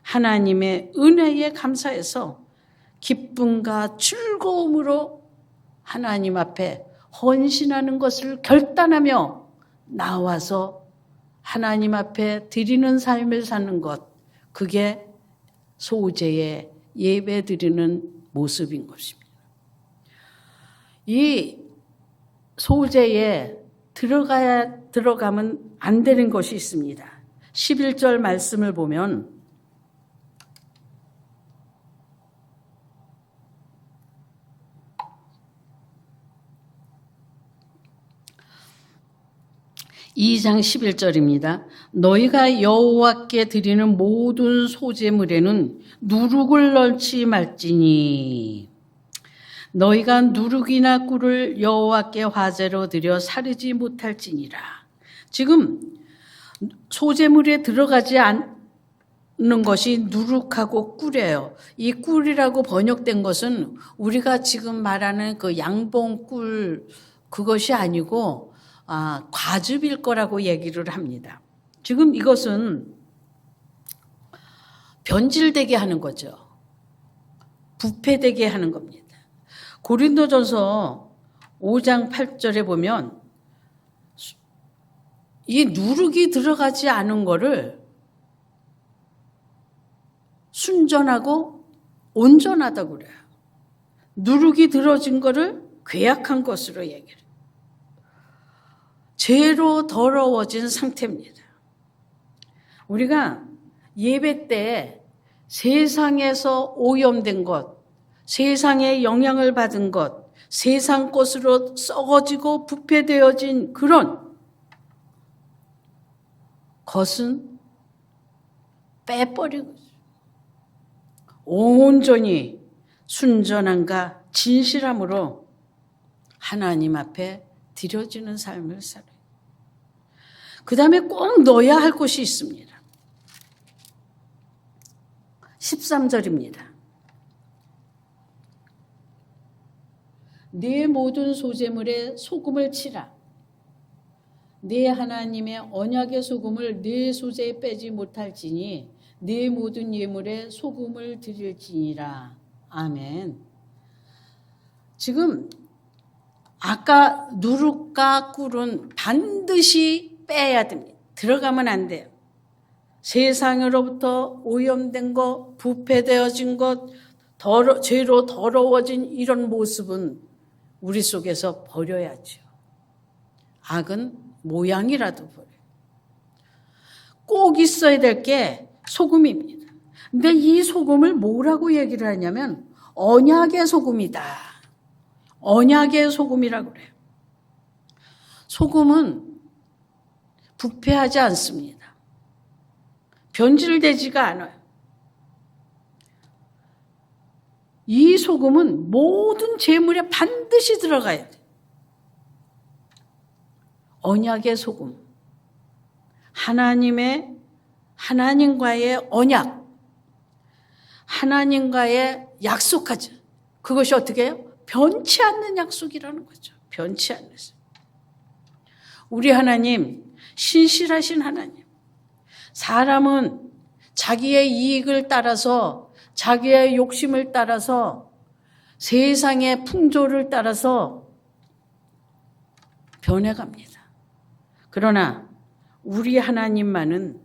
하나님의 은혜에 감사해서 기쁨과 즐거움으로 하나님 앞에 헌신하는 것을 결단하며 나와서 하나님 앞에 드리는 삶을 사는 것, 그게 소재의 예배 드리는 모습인 것입니다. 이 소재에 들어가면 안 되는 것이 있습니다. 11절 말씀을 보면 (2장 11절입니다) 너희가 여호와께 드리는 모든 소재물에는 누룩을 넣지 말지니 너희가 누룩이나 꿀을 여호와께 화제로 드려 사르지 못할지니라. 지금 소재물에 들어가지 않는 것이 누룩하고 꿀이에요. 이 꿀이라고 번역된 것은 우리가 지금 말하는 그 양봉꿀 그것이 아니고 과즙일 거라고 얘기를 합니다. 지금 이것은 변질되게 하는 거죠. 부패되게 하는 겁니다. 고린도전서 5장 8절에 보면 이 누룩이 들어가지 않은 거를 순전하고 온전하다고 그래요. 누룩이 들어진 거를 괴악한 것으로 얘기해요. 죄로 더러워진 상태입니다. 우리가 예배 때 세상에서 오염된 것, 세상의 영향을 받은 것, 세상 것으로 썩어지고 부패되어진 그런 것은 빼버리고 온전히 순전함과 진실함으로 하나님 앞에 드려지는 삶을 살아요. 그 다음에 꼭 넣어야 할 것이 있습니다. 13절입니다. 네 모든 소재물에 소금을 치라. 네 하나님의 언약의 소금을 네 소재에 빼지 못할지니 네 모든 예물에 소금을 드릴지니라. 아멘. 지금 아까 누룩과 꿀은 반드시 빼야 됩니다. 들어가면 안 돼요. 세상으로부터 오염된 것, 부패되어진 것, 죄로 더러워진 이런 모습은 우리 속에서 버려야죠. 악은 모양이라도 버려요. 꼭 있어야 될 게 소금입니다. 근데 이 소금을 뭐라고 얘기를 하냐면 언약의 소금이다. 언약의 소금이라고 그래요. 소금은 부패하지 않습니다. 변질되지가 않아요. 이 소금은 모든 제물에 반드시 들어가야 돼요. 언약의 소금. 하나님과의 언약. 하나님과의 약속하죠. 그것이 어떻게 해요? 변치 않는 약속이라는 거죠. 변치 않는. 우리 하나님, 신실하신 하나님. 사람은 자기의 이익을 따라서, 자기의 욕심을 따라서, 세상의 풍조를 따라서 변해갑니다. 그러나 우리 하나님만은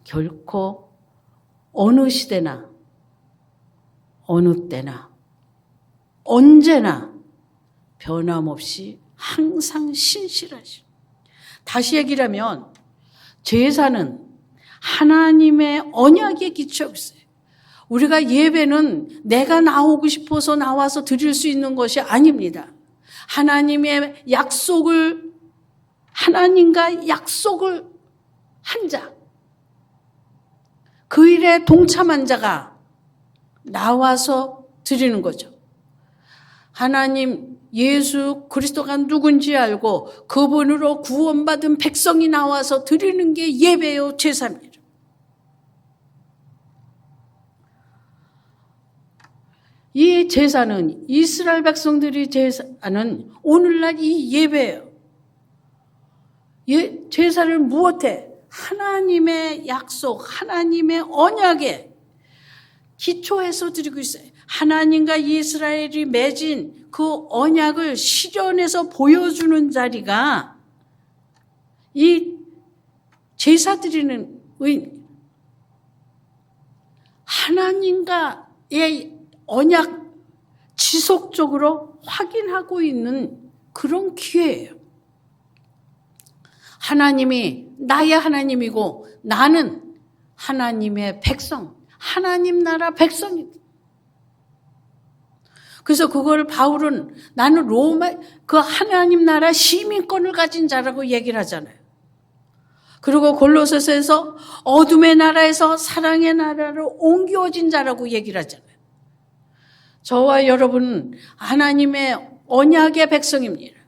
결코 어느 시대나 어느 때나 언제나 변함없이 항상 신실하시. 다시 얘기를 하면 제사는 하나님의 언약에 기초하고 있어요. 우리가 예배는 내가 나오고 싶어서 나와서 드릴 수 있는 것이 아닙니다. 하나님의 약속을, 하나님과 약속을 한 자, 그 일에 동참한 자가 나와서 드리는 거죠. 하나님 예수 그리스도가 누군지 알고 그분으로 구원받은 백성이 나와서 드리는 게 예배요 제사입니다. 이 제사는, 이스라엘 백성들이 제사는 오늘날 이 예배예요. 제사를 무엇해? 하나님의 약속, 하나님의 언약에 기초해서 드리고 있어요. 하나님과 이스라엘이 맺은 그 언약을 실현해서 보여주는 자리가 이 제사 드리는 의미입니다. 하나님과의 언약 지속적으로 확인하고 있는 그런 기회예요. 하나님이 나의 하나님이고 나는 하나님의 백성, 하나님 나라 백성이다. 그래서 그걸 바울은 나는 로마 그 하나님 나라 시민권을 가진 자라고 얘기를 하잖아요. 그리고 골로새서에서 어둠의 나라에서 사랑의 나라로 옮겨진 자라고 얘기를 하잖아요. 저와 여러분은 하나님의 언약의 백성입니다.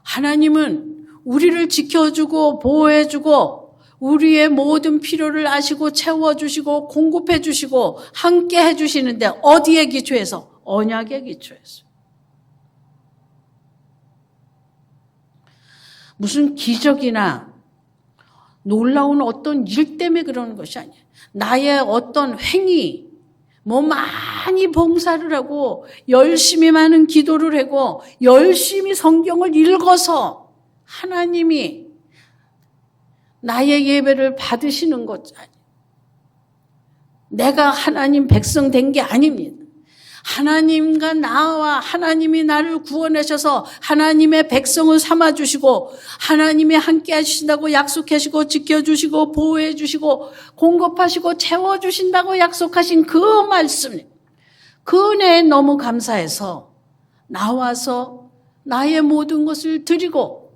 하나님은 우리를 지켜주고 보호해주고 우리의 모든 필요를 아시고 채워주시고 공급해주시고 함께 해주시는데 어디에 기초해서? 언약에 기초해서. 무슨 기적이나 놀라운 어떤 일 때문에 그러는 것이 아니에요. 나의 어떤 행위, 많이 봉사를 하고 열심히 많은 기도를 하고 열심히 성경을 읽어서 하나님이 나의 예배를 받으시는 것 아니에요. 내가 하나님 백성 된 게 아닙니다. 하나님과 나와 하나님이 나를 구원하셔서 하나님의 백성을 삼아주시고 하나님이 함께 하신다고 약속하시고 지켜주시고 보호해주시고 공급하시고 채워주신다고 약속하신 그 말씀, 그 은혜에 너무 감사해서 나와서 나의 모든 것을 드리고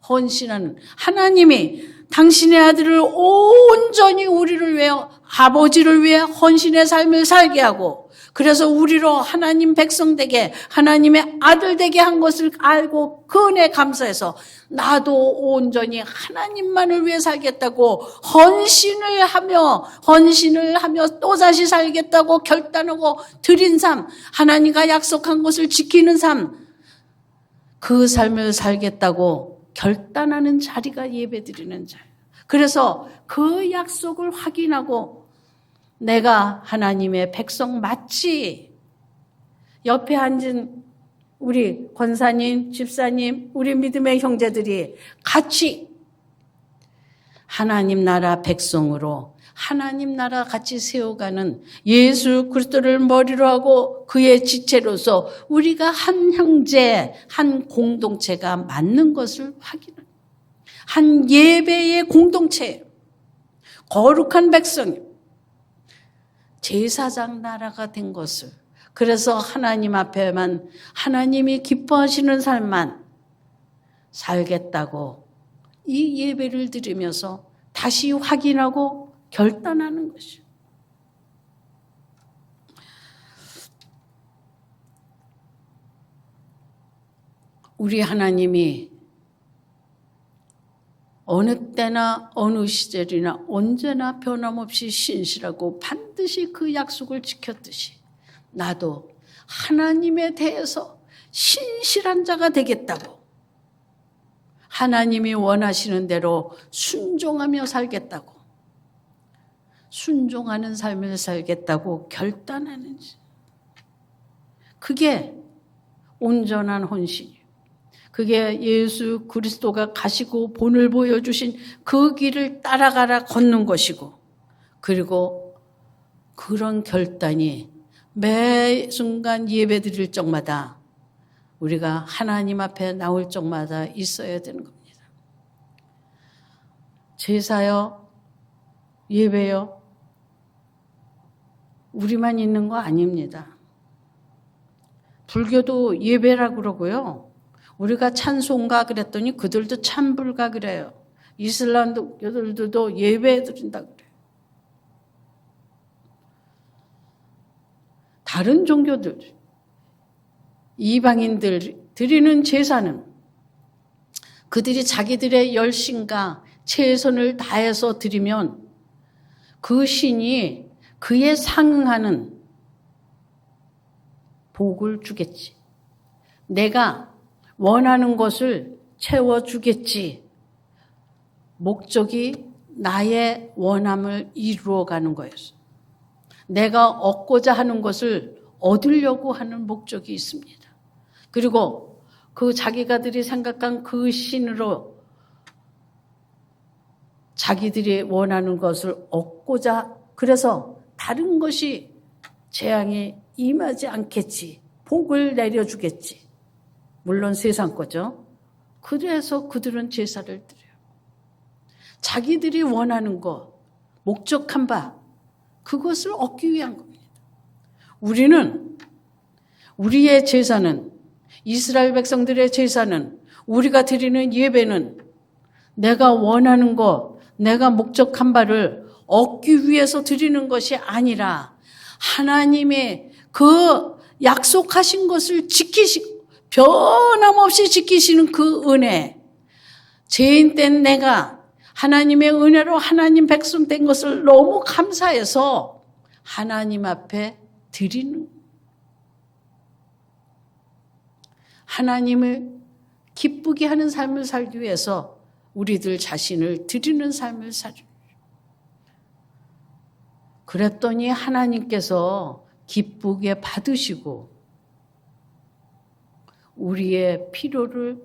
헌신하는 하나님이 당신의 아들을 온전히 우리를 위해 아버지를 위해 헌신의 삶을 살게 하고 그래서 우리로 하나님 백성 되게 하나님의 아들 되게 한 것을 알고 그 은혜에 감사해서 나도 온전히 하나님만을 위해 살겠다고 헌신을 하며 또다시 살겠다고 결단하고 드린 삶, 하나님과 약속한 것을 지키는 삶, 그 삶을 살겠다고 결단하는 자리가 예배드리는 자예요. 그래서 그 약속을 확인하고 내가 하나님의 백성 맞지? 옆에 앉은 우리 권사님, 집사님, 우리 믿음의 형제들이 같이 하나님 나라 백성으로 하나님 나라 같이 세워가는 예수 그리스도를 머리로 하고 그의 지체로서 우리가 한 형제, 한 공동체가 맞는 것을 확인하는 한 예배의 공동체예요. 거룩한 백성이요. 제사장 나라가 된 것을, 그래서 하나님 앞에만, 하나님이 기뻐하시는 삶만 살겠다고 이 예배를 드리면서 다시 확인하고 결단하는 것이요. 우리 하나님이 어느 때나 어느 시절이나 언제나 변함없이 신실하고 반드시 그 약속을 지켰듯이 나도 하나님에 대해서 신실한 자가 되겠다고, 하나님이 원하시는 대로 순종하며 살겠다고, 순종하는 삶을 살겠다고 결단하는지, 그게 온전한 헌신이에요. 그게 예수 그리스도가 가시고 본을 보여주신 그 길을 따라가라 걷는 것이고, 그리고 그런 결단이 매 순간 예배 드릴 적마다 우리가 하나님 앞에 나올 적마다 있어야 되는 겁니다. 제사요, 예배요, 우리만 있는 거 아닙니다. 불교도 예배라고 그러고요. 우리가 찬송가 그랬더니 그들도 찬불가 그래요. 이슬람교들도 예배 드린다 그래요. 다른 종교들, 이방인들 드리는 제사는 그들이 자기들의 열심과 최선을 다해서 드리면 그 신이 그에 상응하는 복을 주겠지. 내가 원하는 것을 채워주겠지. 목적이 나의 원함을 이루어가는 거였어. 내가 얻고자 하는 것을 얻으려고 하는 목적이 있습니다. 그리고 그 자기가들이 생각한 그 신으로 자기들이 원하는 것을 얻고자, 그래서 다른 것이 재앙이 임하지 않겠지. 복을 내려주겠지. 물론 세상 거죠. 그래서 그들은 제사를 드려요. 자기들이 원하는 것, 목적한 바, 그것을 얻기 위한 겁니다. 우리의 제사는, 이스라엘 백성들의 제사는, 우리가 드리는 예배는 내가 원하는 것, 내가 목적한 바를 얻기 위해서 드리는 것이 아니라 하나님의 그 약속하신 것을 지키시고 변함없이 지키시는 그 은혜, 죄인 된 내가 하나님의 은혜로 하나님 백성 된 것을 너무 감사해서 하나님 앞에 드리는, 하나님을 기쁘게 하는 삶을 살기 위해서 우리들 자신을 드리는 삶을 살죠. 그랬더니 하나님께서 기쁘게 받으시고 우리의 필요를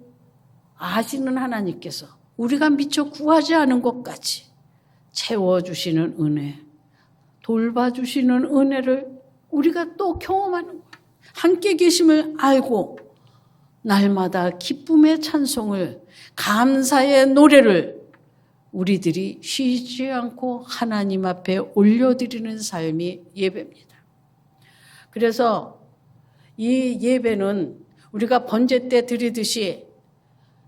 아시는 하나님께서 우리가 미처 구하지 않은 것까지 채워주시는 은혜, 돌봐주시는 은혜를 우리가 또 경험하는 거예요. 함께 계심을 알고 날마다 기쁨의 찬송을, 감사의 노래를 우리들이 쉬지 않고 하나님 앞에 올려드리는 삶이 예배입니다. 그래서 이 예배는 우리가 번제 때 드리듯이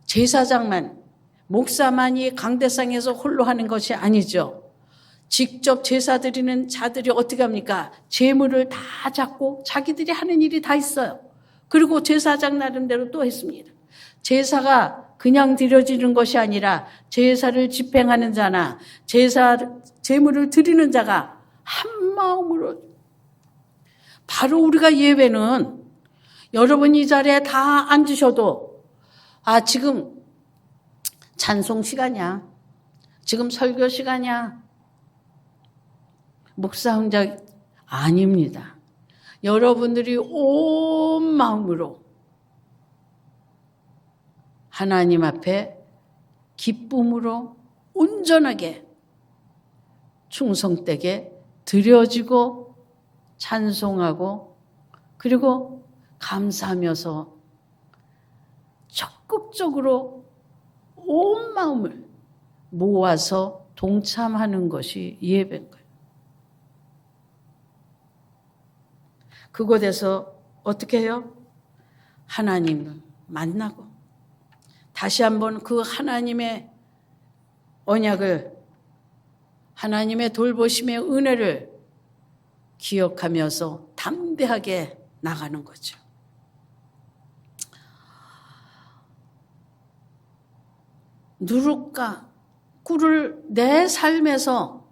제사장만, 목사만이 강대상에서 홀로 하는 것이 아니죠. 직접 제사 드리는 자들이 어떻게 합니까? 제물을 다 잡고 자기들이 하는 일이 다 있어요. 그리고 제사장 나름대로 또 했습니다. 제사가 그냥 드려지는 것이 아니라 제사를 집행하는 자나 제물을 드리는 자가 한 마음으로, 바로 우리가 예배는 여러분 이 자리에 다 앉으셔도 지금 찬송 시간이야, 지금 설교 시간이야, 목사 혼자 아닙니다. 여러분들이 온 마음으로 하나님 앞에 기쁨으로 온전하게 충성되게 드려지고 찬송하고 그리고 감사하면서 적극적으로 온 마음을 모아서 동참하는 것이 예배인 거예요. 그곳에서 어떻게 해요? 하나님을 만나고 다시 한번 그 하나님의 언약을, 하나님의 돌보심의 은혜를 기억하면서 담대하게 나가는 거죠. 누룩과 꿀을 내 삶에서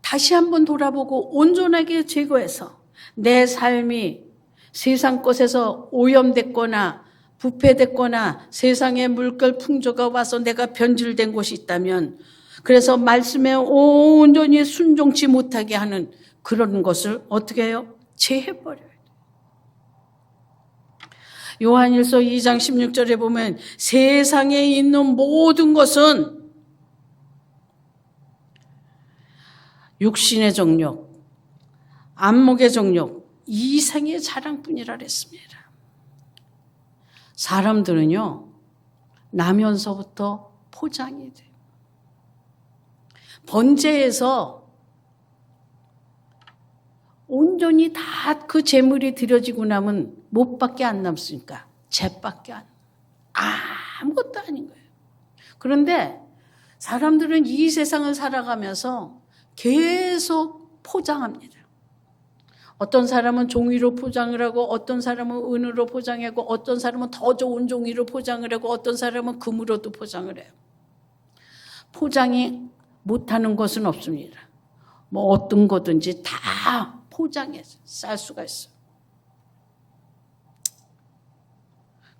다시 한번 돌아보고 온전하게 제거해서 내 삶이 세상 것에서 오염됐거나 부패됐거나 세상의 물결 풍조가 와서 내가 변질된 곳이 있다면 그래서 말씀에 온전히 순종치 못하게 하는 그런 것을 어떻게 해요? 제해버려요. 요한일서 2장 16절에 보면 세상에 있는 모든 것은 육신의 정욕, 안목의 정욕, 이생의 자랑뿐이라 그랬습니다. 사람들은요, 나면서부터 포장이 돼요. 번제에서 온전히 다 그 제물이 드려지고 나면 못밖에 안 남습니까? 잿밖에 아무것도 아닌 거예요. 그런데 사람들은 이 세상을 살아가면서 계속 포장합니다. 어떤 사람은 종이로 포장을 하고 어떤 사람은 은으로 포장하고 어떤 사람은 더 좋은 종이로 포장을 하고 어떤 사람은 금으로도 포장을 해요. 포장이 못하는 것은 없습니다. 뭐 어떤 거든지 다 포장해서 쌀 수가 있어요.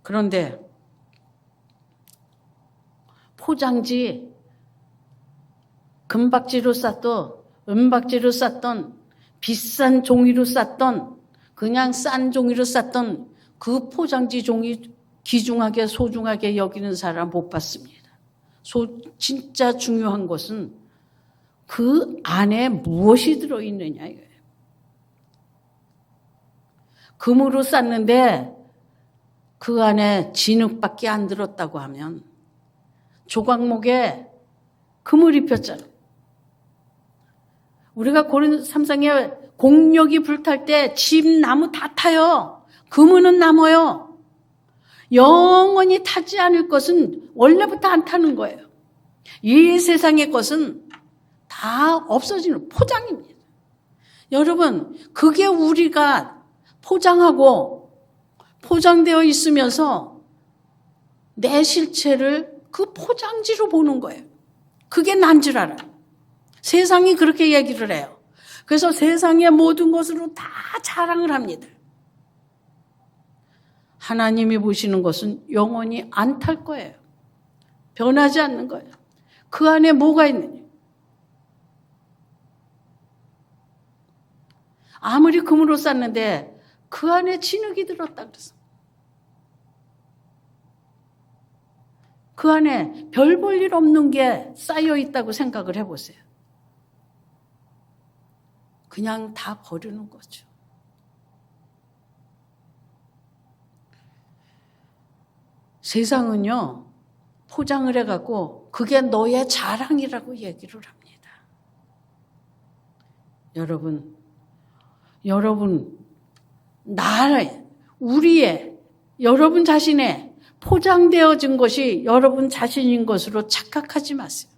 그런데 포장지 금박지로 쌌던 은박지로 쌌던 비싼 종이로 쌌던 그냥 싼 종이로 쌌던 그 포장지 종이 귀중하게 소중하게 여기는 사람 못 봤습니다. 진짜 중요한 것은 그 안에 무엇이 들어있느냐 이거예요. 금으로 쌌는데 그 안에 진흙밖에 안 들었다고 하면 조각목에 금을 입혔잖아요. 우리가 고린 삼상에 공력이 불탈 때 집 나무 다 타요. 금은 남아요. 영원히 타지 않을 것은 원래부터 안 타는 거예요. 이 세상의 것은 다 없어지는 포장입니다. 여러분, 그게 우리가 포장하고 포장되어 있으면서 내 실체를 그 포장지로 보는 거예요. 그게 난 줄 알아요. 세상이 그렇게 얘기를 해요. 그래서 세상의 모든 것으로 다 자랑을 합니다. 하나님이 보시는 것은 영원히 안 탈 거예요. 변하지 않는 거예요. 그 안에 뭐가 있느냐. 아무리 금으로 쌌는데 그 안에 진흙이 들었다 그래서. 그 안에 별 볼 일 없는 게 쌓여 있다고 생각을 해보세요. 그냥 다 버리는 거죠. 세상은요, 포장을 해갖고 그게 너의 자랑이라고 얘기를 합니다. 여러분, 우리의, 여러분 자신의 포장되어진 것이 여러분 자신인 것으로 착각하지 마세요.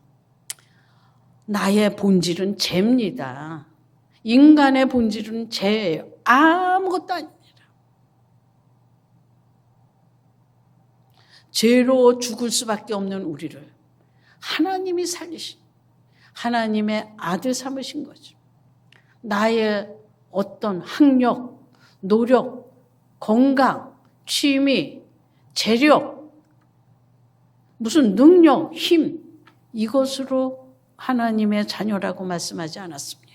나의 본질은 죄입니다. 인간의 본질은 죄예요. 아무것도 아닙니다. 죄로 죽을 수밖에 없는 우리를 하나님이 살리신 하나님의 아들 삼으신 거죠. 나의 어떤 학력, 노력, 건강, 취미, 재력, 무슨 능력, 힘, 이것으로 하나님의 자녀라고 말씀하지 않았습니다.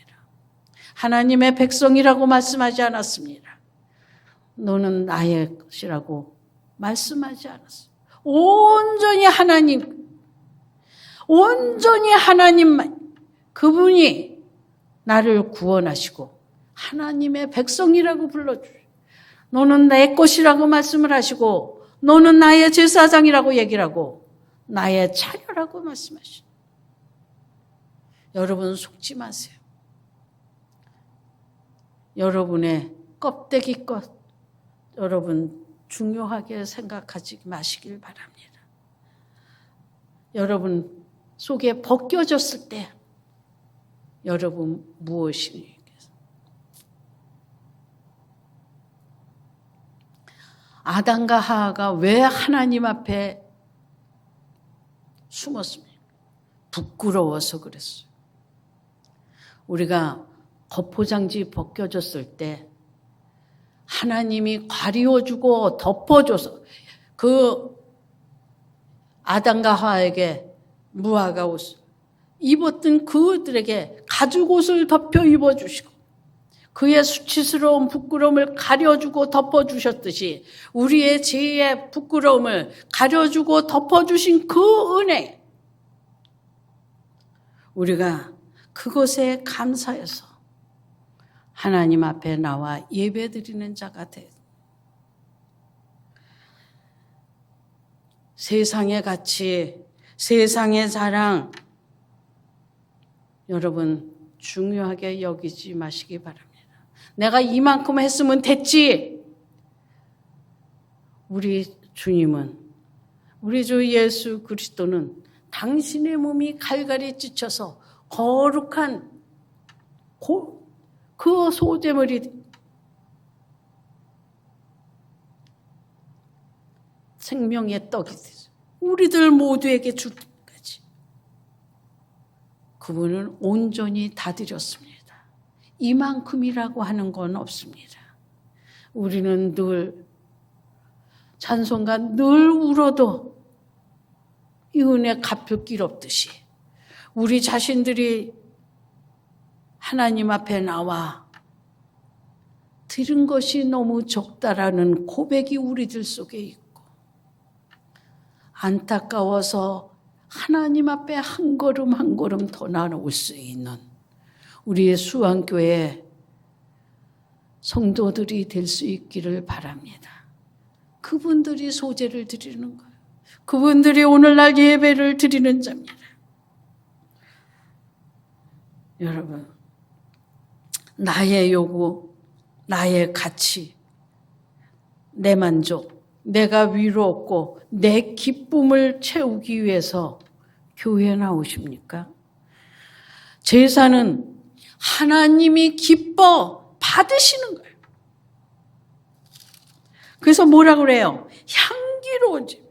하나님의 백성이라고 말씀하지 않았습니다. 너는 나의 것이라고 말씀하지 않았어요. 온전히 하나님, 온전히 하나님만, 그분이 나를 구원하시고 하나님의 백성이라고 불러주세요. 너는 내 것이라고 말씀을 하시고 너는 나의 제사장이라고 얘기를 하고 나의 자녀라고 말씀하시죠. 여러분 속지 마세요. 여러분의 껍데기 것 여러분 중요하게 생각하지 마시길 바랍니다. 여러분 속에 벗겨졌을 때 여러분 무엇이 아담과 하와가 왜 하나님 앞에 숨었습니까? 부끄러워서 그랬어요. 우리가 겉포장지 벗겨졌을 때 하나님이 가리워주고 덮어줘서 그 아담과 하와에게 무화과 옷을 입었던 그들에게 가죽 옷을 덮여 입어주시고 그의 수치스러운 부끄러움을 가려주고 덮어주셨듯이 우리의 죄의 부끄러움을 가려주고 덮어주신 그 은혜, 우리가 그것에 감사해서 하나님 앞에 나와 예배드리는 자가 돼. 세상의 가치, 세상의 자랑, 여러분 중요하게 여기지 마시기 바랍니다. 내가 이만큼 했으면 됐지. 우리 주님은, 우리 주 예수 그리스도는 당신의 몸이 갈갈이 찢혀서 거룩한 그 소재물이 생명의 떡이 되죠. 우리들 모두에게 줄 때까지 그분은 온전히 다 드렸습니다. 이만큼이라고 하는 건 없습니다. 우리는 늘 찬송가 늘 울어도 이 은혜 갚을 길 없듯이 우리 자신들이 하나님 앞에 나와 들은 것이 너무 적다라는 고백이 우리들 속에 있고 안타까워서 하나님 앞에 한 걸음 한 걸음 더 나아올 수 있는 우리의 수완교회 성도들이 될 수 있기를 바랍니다. 그분들이 소재를 드리는 거예요. 그분들이 오늘날 예배를 드리는 자입니다. 여러분, 나의 요구, 나의 가치, 내 만족, 내가 위로없고 내 기쁨을 채우기 위해서 교회에 나오십니까? 제사는 하나님이 기뻐 받으시는 거예요. 그래서 뭐라고 그래요? 향기로운 집.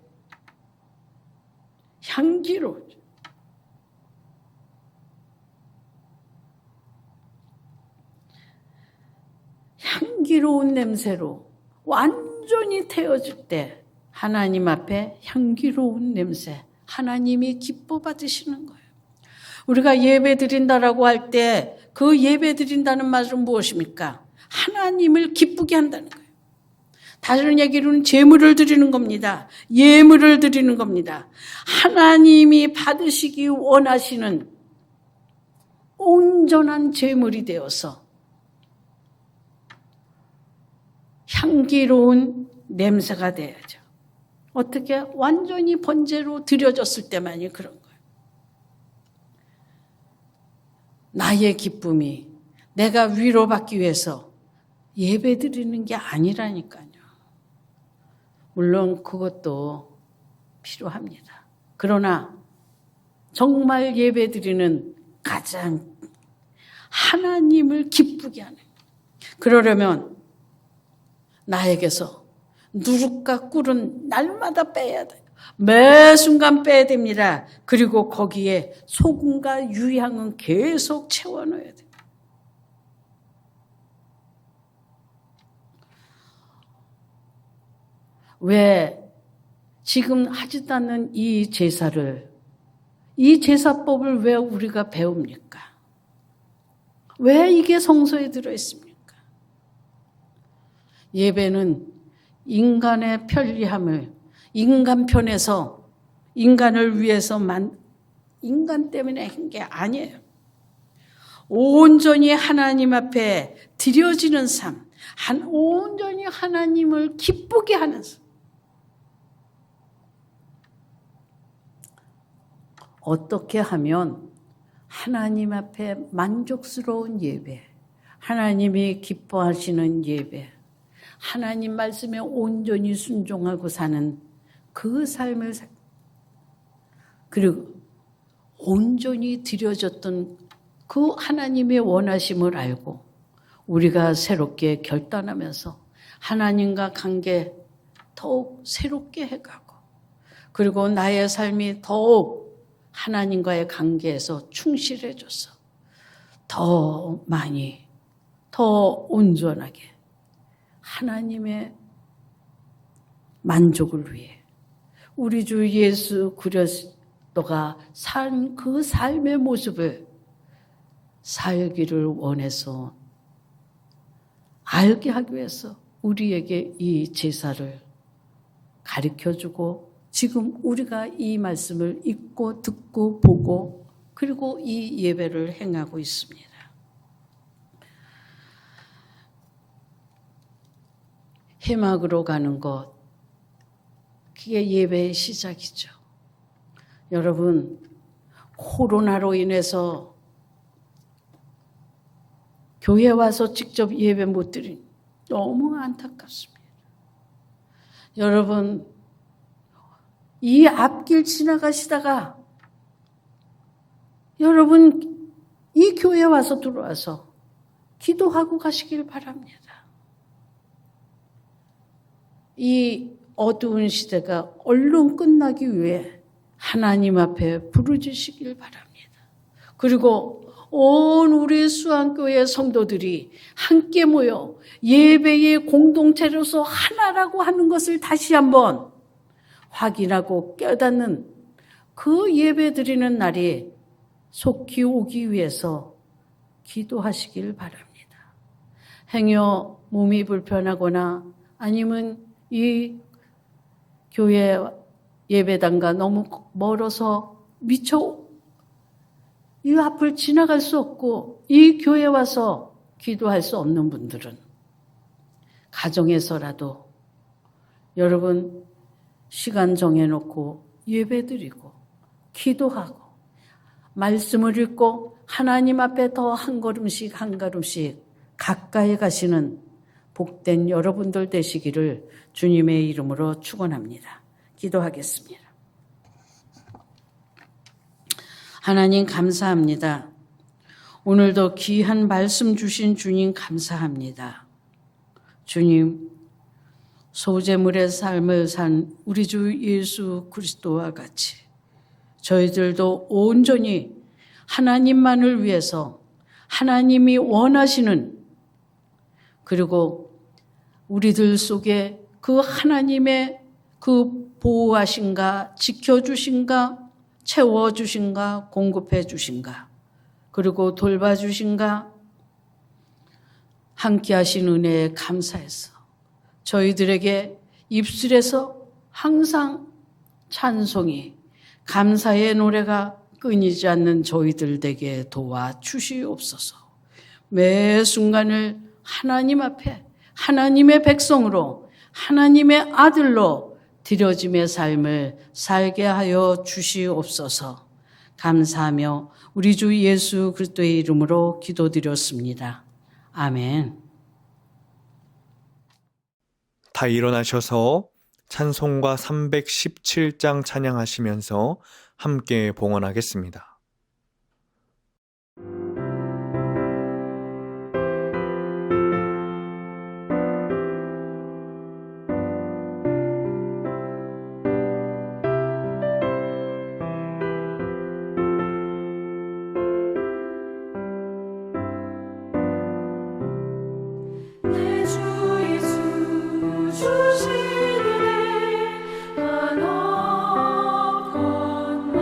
향기로운 집. 향기로운 냄새로 완전히 태워질 때 하나님 앞에 향기로운 냄새, 하나님이 기뻐 받으시는 거예요. 우리가 예배 드린다라고 할 때 그 예배 드린다는 말은 무엇입니까? 하나님을 기쁘게 한다는 거예요. 다른 얘기로는 제물을 드리는 겁니다. 예물을 드리는 겁니다. 하나님이 받으시기 원하시는 온전한 제물이 되어서 향기로운 냄새가 돼야죠. 어떻게? 완전히 번제로 드려졌을 때만이 그런 거예요. 나의 기쁨이 내가 위로받기 위해서 예배 드리는 게 아니라니까요. 물론 그것도 필요합니다. 그러나 정말 예배 드리는 가장 하나님을 기쁘게 하는, 그러려면 나에게서 누룩과 꿀은 날마다 빼야 돼요. 매 순간 빼야 됩니다. 그리고 거기에 소금과 유향은 계속 채워넣어야 돼요. 왜 지금 하지도 않는 이 제사를, 이 제사법을 왜 우리가 배웁니까? 왜 이게 성서에 들어있습니까? 예배는 인간의 편리함을 인간 편에서 인간을 위해서 인간 때문에 한 게 아니에요. 온전히 하나님 앞에 드려지는 삶, 온전히 하나님을 기쁘게 하는 삶. 어떻게 하면 하나님 앞에 만족스러운 예배, 하나님이 기뻐하시는 예배, 하나님 말씀에 온전히 순종하고 사는 그 삶을 그리고 온전히 드려졌던 그 하나님의 원하심을 알고 우리가 새롭게 결단하면서 하나님과 관계 더욱 새롭게 해가고 그리고 나의 삶이 더욱 하나님과의 관계에서 충실해져서 더 많이 더 온전하게 하나님의 만족을 위해 우리 주 예수 그리스도가 산 그 삶의 모습을 살기를 원해서 알게 하기 위해서 우리에게 이 제사를 가르쳐주고 지금 우리가 이 말씀을 읽고 듣고 보고 그리고 이 예배를 행하고 있습니다. 해막으로 가는 것, 그게 예배의 시작이죠. 여러분, 코로나로 인해서 교회 와서 직접 예배 못 드린 너무 안타깝습니다. 여러분, 이 앞길 지나가시다가 여러분 이 교회 와서 들어와서 기도하고 가시길 바랍니다. 이 어두운 시대가 얼른 끝나기 위해 하나님 앞에 부르짖으시길 바랍니다. 그리고 온 우리 수안교회 성도들이 함께 모여 예배의 공동체로서 하나라고 하는 것을 다시 한번 확인하고 깨닫는 그 예배 드리는 날이 속히 오기 위해서 기도하시길 바랍니다. 행여 몸이 불편하거나 아니면 이 교회 예배당과 너무 멀어서 미처 이 앞을 지나갈 수 없고 이 교회에 와서 기도할 수 없는 분들은 가정에서라도 여러분 시간 정해놓고 예배드리고 기도하고 말씀을 읽고 하나님 앞에 더 한 걸음씩 한 걸음씩 가까이 가시는 복된 여러분들 되시기를 주님의 이름으로 축원합니다. 기도하겠습니다. 하나님 감사합니다. 오늘도 귀한 말씀 주신 주님 감사합니다. 주님, 소재물의 삶을 산 우리 주 예수 그리스도와 같이 저희들도 온전히 하나님만을 위해서 하나님이 원하시는 그리고 우리들 속에 그 하나님의 그 보호하신가 지켜주신가 채워주신가 공급해 주신가 그리고 돌봐주신가 함께하신 은혜에 감사해서 저희들에게 입술에서 항상 찬송이 감사의 노래가 끊이지 않는 저희들 되게 도와주시옵소서. 매 순간을 하나님 앞에 하나님의 백성으로 하나님의 아들로 드려짐의 삶을 살게 하여 주시옵소서. 감사하며 우리 주 예수 그리스도의 이름으로 기도드렸습니다. 아멘. 다 일어나셔서 찬송가 317장 찬양하시면서 함께 봉헌하겠습니다. 주시네 한없 건만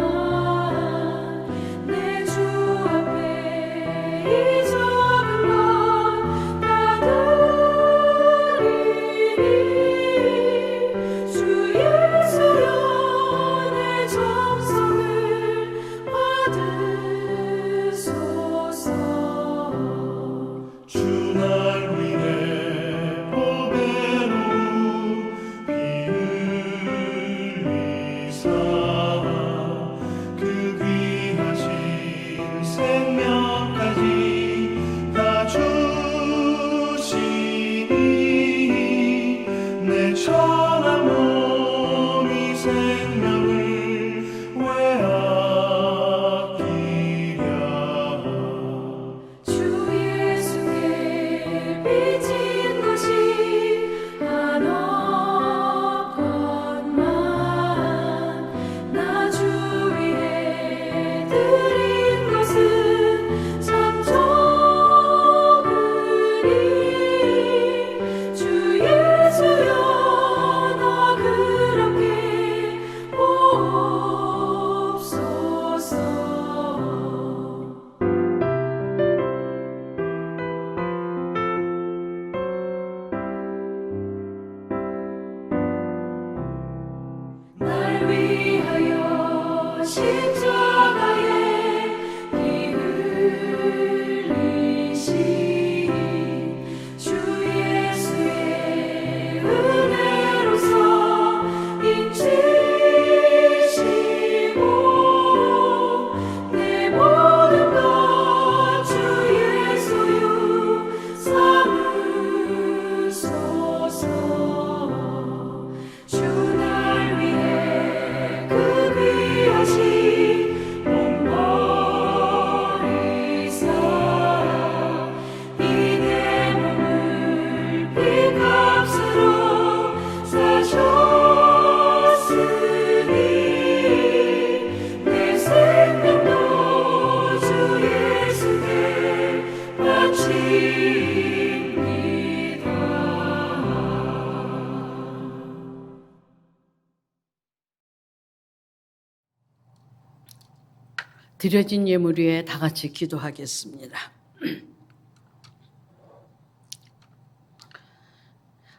드려진 예물 위에 다 같이 기도하겠습니다.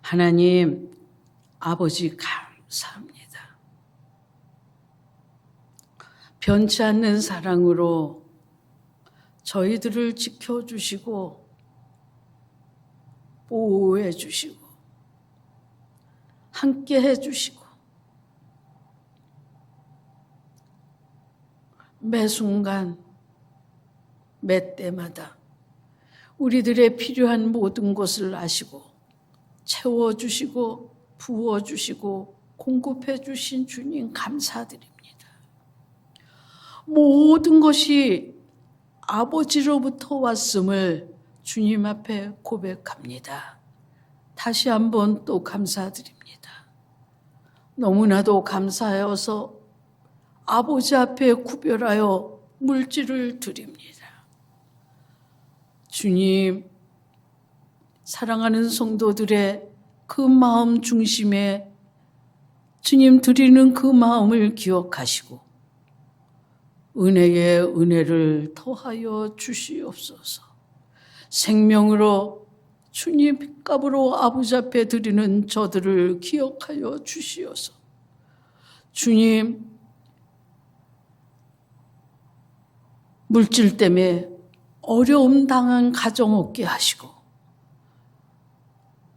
하나님 아버지 감사합니다. 변치 않는 사랑으로 저희들을 지켜주시고 보호해 주시고 함께 해주시고 매 순간 매 때마다 우리들의 필요한 모든 것을 아시고 채워주시고 부어주시고 공급해주신 주님 감사드립니다. 모든 것이 아버지로부터 왔음을 주님 앞에 고백합니다. 다시 한번 또 감사드립니다. 너무나도 감사하여서 아버지 앞에 구별하여 물질을 드립니다. 주님, 사랑하는 성도들의 그 마음 중심에 주님 드리는 그 마음을 기억하시고 은혜에 은혜를 더하여 주시옵소서. 생명으로 주님 핏값으로 아버지 앞에 드리는 저들을 기억하여 주시옵소서. 주님, 물질 때문에 어려움 당한 가정 없게 하시고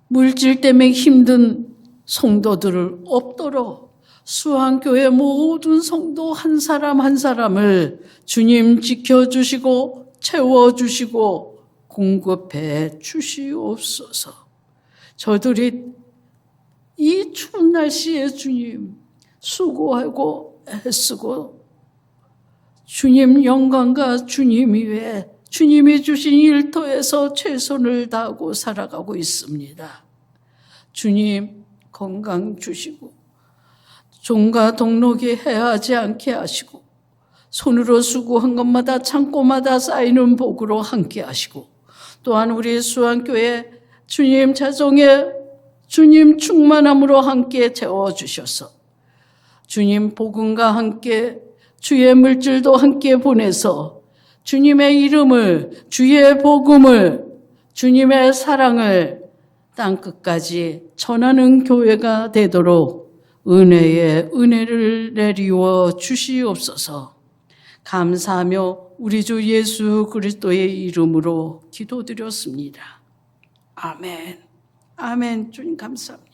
물질 때문에 힘든 성도들을 없도록 수안교회 모든 성도 한 사람 한 사람을 주님 지켜주시고 채워주시고 공급해 주시옵소서. 저들이 이 추운 날씨에 주님 수고하고 애쓰고 주님 영광과 주님 위에 주님이 주신 일터에서 최선을 다하고 살아가고 있습니다. 주님 건강 주시고 종과 동록이 해하지 않게 하시고 손으로 수고한 것마다 창고마다 쌓이는 복으로 함께 하시고 또한 우리 수안교회 주님 자정에 주님 충만함으로 함께 채워주셔서 주님 복음과 함께 주의 물질도 함께 보내서 주님의 이름을, 주의 복음을, 주님의 사랑을 땅끝까지 전하는 교회가 되도록 은혜에 은혜를 내리워 주시옵소서. 감사하며 우리 주 예수 그리스도의 이름으로 기도드렸습니다. 아멘. 아멘. 주님 감사합니다.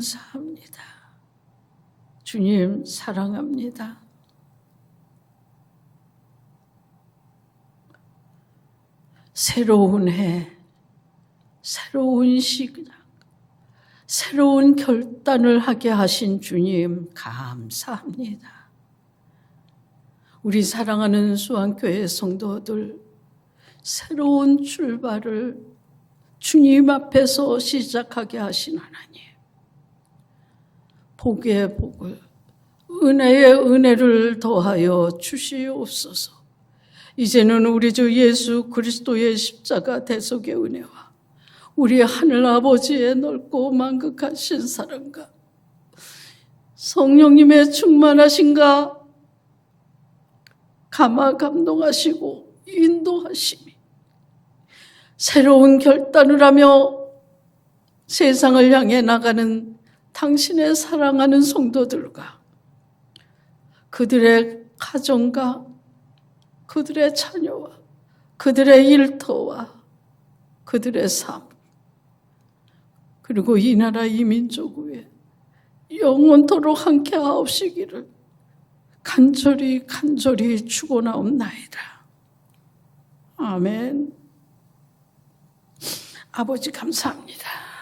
감사합니다. 주님 사랑합니다. 새로운 해, 새로운 시작, 새로운 결단을 하게 하신 주님 감사합니다. 우리 사랑하는 수안교회 성도들, 새로운 출발을 주님 앞에서 시작하게 하신 하나님, 복의 복을, 은혜의 은혜를 더하여 주시옵소서. 이제는 우리 주 예수 그리스도의 십자가 대속의 은혜와 우리 하늘 아버지의 넓고 만극하신 사랑과 성령님의 충만하신가 감화 감동하시고 인도하심이 새로운 결단을 하며 세상을 향해 나가는 당신의 사랑하는 성도들과 그들의 가정과 그들의 자녀와 그들의 일터와 그들의 삶, 그리고 이 나라 이 민족 위에 영원토록 함께 하옵시기를 간절히 축원하옵나이다. 아멘. 아버지 감사합니다.